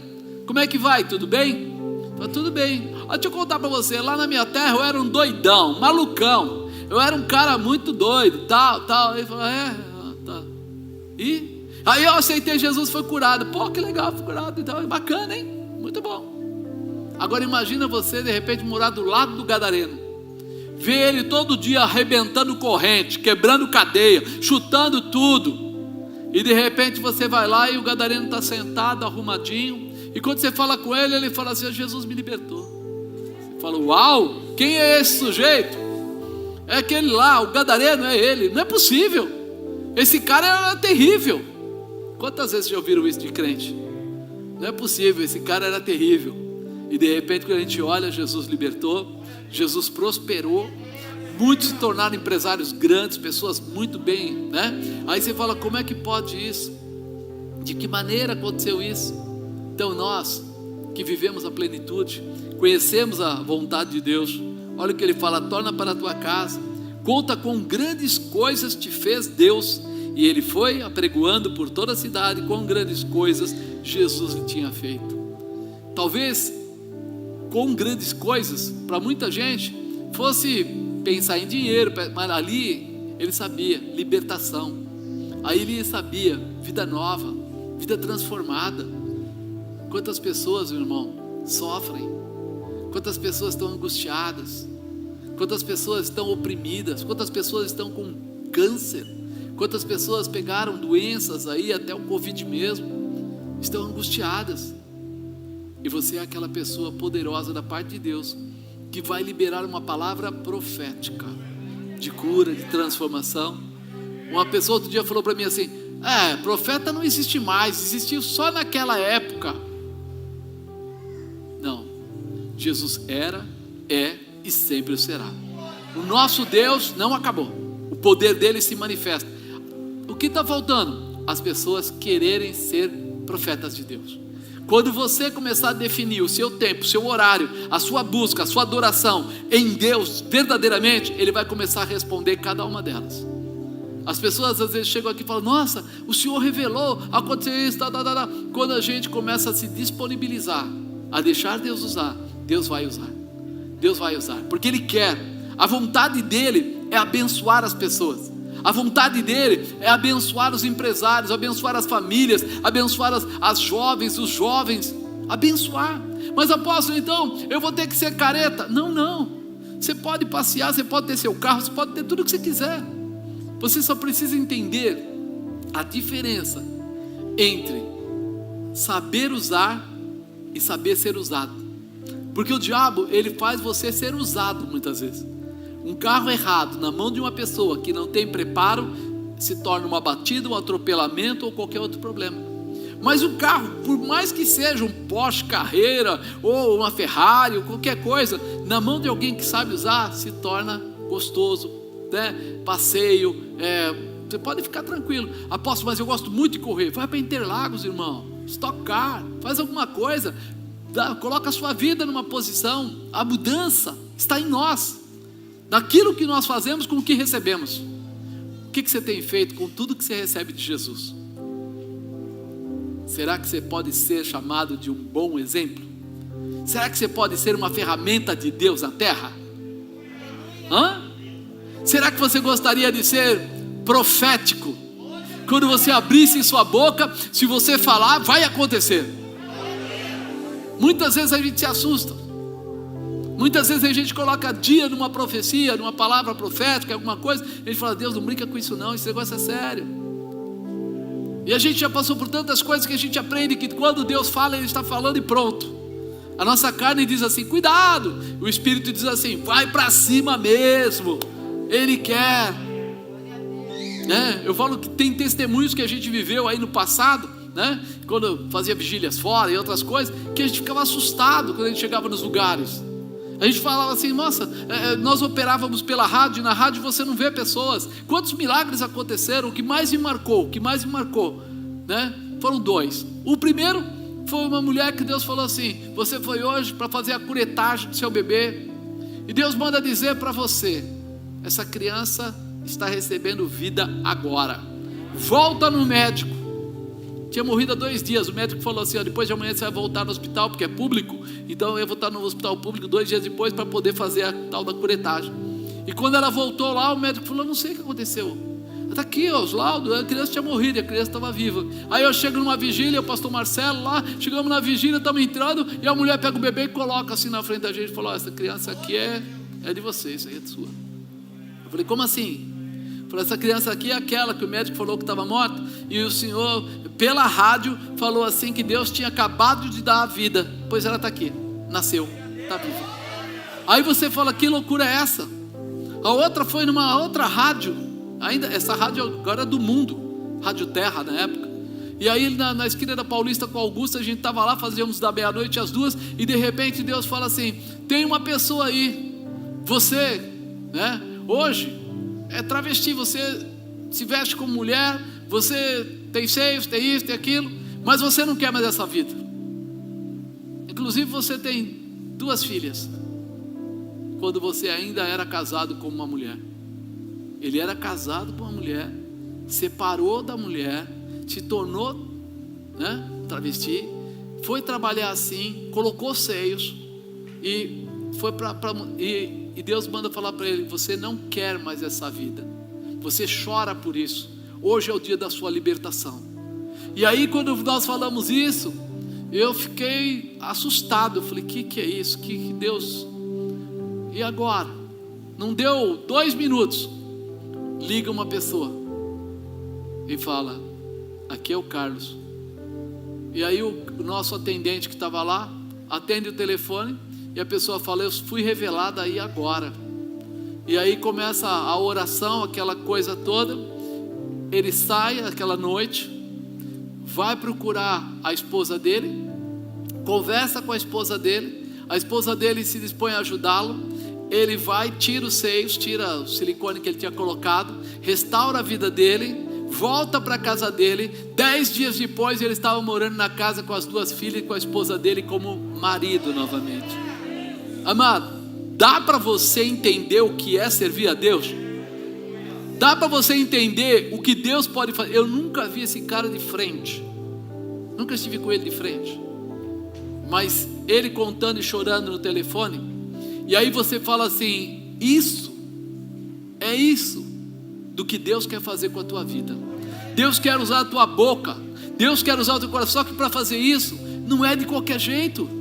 como é que vai? Tudo bem? Fala, tudo bem. Deixa eu contar para você, lá na minha terra eu era um doidão, malucão. Eu era um cara muito doido, tal. Ele falou, tá. E aí eu aceitei Jesus, foi curado. Pô, que legal, foi curado. Então, bacana, hein? Muito bom. Agora imagina você de repente morar do lado do gadareno, ver ele todo dia arrebentando corrente, quebrando cadeia, chutando tudo, e de repente você vai lá e o gadareno está sentado, arrumadinho, e quando você fala com ele, ele fala assim, Jesus me libertou. Você fala, uau, quem é esse sujeito? É aquele lá, o gadareno é ele. Não é possível, esse cara era terrível. Quantas vezes já ouviram isso de crente? Não é possível, esse cara era terrível. E de repente quando a gente olha, Jesus libertou, Jesus prosperou, muitos se tornaram empresários grandes, pessoas muito bem, né? Aí você fala, como é que pode isso? De que maneira aconteceu isso? Então nós que vivemos a plenitude, conhecemos a vontade de Deus, olha o que ele fala, torna para a tua casa, conta com grandes coisas te fez Deus. E ele foi apregoando por toda a cidade quão grandes coisas Jesus lhe tinha feito. Talvez com grandes coisas, para muita gente, fosse pensar em dinheiro, mas ali ele sabia, libertação. Aí ele sabia, vida nova, vida transformada. Quantas pessoas, meu irmão, sofrem? Quantas pessoas estão angustiadas? Quantas pessoas estão oprimidas? Quantas pessoas estão com câncer? Quantas pessoas pegaram doenças aí, até o Covid mesmo, estão angustiadas? E você é aquela pessoa poderosa da parte de Deus, que vai liberar uma palavra profética, de cura, de transformação. Uma pessoa outro dia falou para mim assim, profeta não existe mais, existiu só naquela época. Não, Jesus era, é e sempre o será. O nosso Deus não acabou, o poder dele se manifesta. O que está faltando? As pessoas quererem ser profetas de Deus. Quando você começar a definir o seu tempo, o seu horário, a sua busca, a sua adoração em Deus verdadeiramente, Ele vai começar a responder cada uma delas. As pessoas às vezes chegam aqui e falam: nossa, o Senhor revelou, aconteceu isso, Quando a gente começa a se disponibilizar, a deixar Deus usar, Deus vai usar. Deus vai usar, porque Ele quer. A vontade dEle é abençoar as pessoas. A vontade dEle é abençoar os empresários, abençoar as famílias, abençoar as jovens, os jovens, abençoar. Mas apóstolo, então eu vou ter que ser careta? Não, você pode passear, você pode ter seu carro, você pode ter tudo o que você quiser. Você só precisa entender a diferença entre saber usar e saber ser usado. Porque o diabo, ele faz você ser usado muitas vezes. Um carro errado na mão de uma pessoa que não tem preparo se torna uma batida, um atropelamento ou qualquer outro problema. Mas o carro, por mais que seja um Porsche Carrera ou uma Ferrari ou qualquer coisa, na mão de alguém que sabe usar, se torna gostoso, né? Passeio, você pode ficar tranquilo. Apóstolo, mas eu gosto muito de correr. Vai para Interlagos, irmão, Stock Car, faz alguma coisa, coloca a sua vida numa posição. A mudança está em nós, daquilo que nós fazemos com o que recebemos. O que você tem feito com tudo que você recebe de Jesus? Será que você pode ser chamado de um bom exemplo? Será que você pode ser uma ferramenta de Deus na terra? Será que você gostaria de ser profético? Quando você abrisse sua boca, se você falar, vai acontecer. Muitas vezes a gente se assusta. Muitas vezes a gente coloca dia numa profecia, numa palavra profética, alguma coisa, a gente fala: Deus, não brinca com isso não, esse negócio é sério. E a gente já passou por tantas coisas que a gente aprende que quando Deus fala, Ele está falando e pronto. A nossa carne diz assim: cuidado. O Espírito diz assim: vai para cima mesmo, Ele quer. Eu falo que tem testemunhos que a gente viveu aí no passado, quando fazia vigílias fora e outras coisas, que a gente ficava assustado quando a gente chegava nos lugares. A gente falava assim: nossa, nós operávamos pela rádio, e na rádio você não vê pessoas. Quantos milagres aconteceram? O que mais me marcou, foram 2. O primeiro foi uma mulher que Deus falou assim: você foi hoje para fazer a curetagem do seu bebê, e Deus manda dizer para você: essa criança está recebendo vida agora, volta no médico. Tinha morrido há 2 dias, o médico falou assim: depois de amanhã você vai voltar no hospital, porque é público, então eu vou estar no hospital público 2 dias depois para poder fazer a tal da curetagem. E quando ela voltou lá, o médico falou: não sei o que aconteceu, está aqui os laudos, a criança tinha morrido e a criança estava viva. Aí eu chego numa vigília, o pastor Marcelo lá, chegamos na vigília, estamos entrando, e a mulher pega o bebê e coloca assim na frente da gente e falou: essa criança aqui é de você, isso aí é de sua. Eu falei: como assim? Falei: essa criança aqui é aquela que o médico falou que estava morta, e o senhor, pela rádio, falou assim que Deus tinha acabado de dar a vida. Pois ela está aqui, nasceu, está viva. Aí você fala: que loucura é essa? A outra foi numa outra rádio, ainda essa rádio agora é do Mundo, Rádio Terra na época. E aí na esquina da Paulista com a Augusta, a gente estava lá, fazíamos da meia-noite às 2, e de repente Deus fala assim: tem uma pessoa aí, você, hoje é travesti, você se veste como mulher, você tem seios, tem isso, tem aquilo, mas você não quer mais essa vida. Inclusive você tem 2 filhas, quando você ainda era casado com uma mulher. Ele era casado com uma mulher, separou da mulher, se tornou travesti, foi trabalhar assim, colocou seios e foi e Deus manda falar para ele: você não quer mais essa vida, você chora por isso, hoje é o dia da sua libertação. E aí quando nós falamos isso, eu fiquei assustado. Eu falei: que é isso? Que Deus... E agora? Não deu 2 minutos, liga uma pessoa e fala: aqui é o Carlos. E aí o nosso atendente que estava lá atende o telefone, e a pessoa fala: eu fui revelada aí agora. E aí começa a oração, aquela coisa toda. Ele sai aquela noite, vai procurar a esposa dele, conversa com a esposa dele se dispõe a ajudá-lo. Ele vai, tira os seios, tira o silicone que ele tinha colocado, restaura a vida dele, volta para a casa dele. 10 dias depois ele estava morando na casa com as 2 filhas e com a esposa dele como marido novamente. Amado, dá para você entender o que é servir a Deus? Dá para você entender o que Deus pode fazer? Eu nunca vi esse cara de frente, nunca estive com ele de frente, mas ele contando e chorando no telefone. E aí você fala assim: isso do que Deus quer fazer com a tua vida. Deus quer usar a tua boca, Deus quer usar o teu coração. Só que para fazer isso não é de qualquer jeito.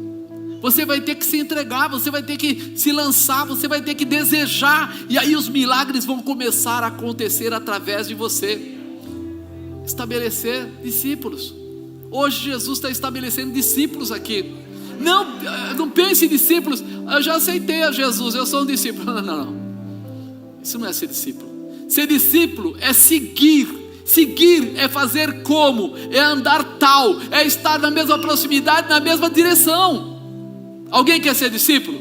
Você vai ter que se entregar, você vai ter que se lançar, você vai ter que desejar, e aí os milagres vão começar a acontecer através de você. Estabelecer discípulos. Hoje Jesus está estabelecendo discípulos aqui. Não pense em discípulos: eu já aceitei a Jesus, eu sou um discípulo. Não. Isso não é ser discípulo. Ser discípulo é seguir. Seguir é fazer como, é andar tal, é estar na mesma proximidade, na mesma direção. Alguém quer ser discípulo?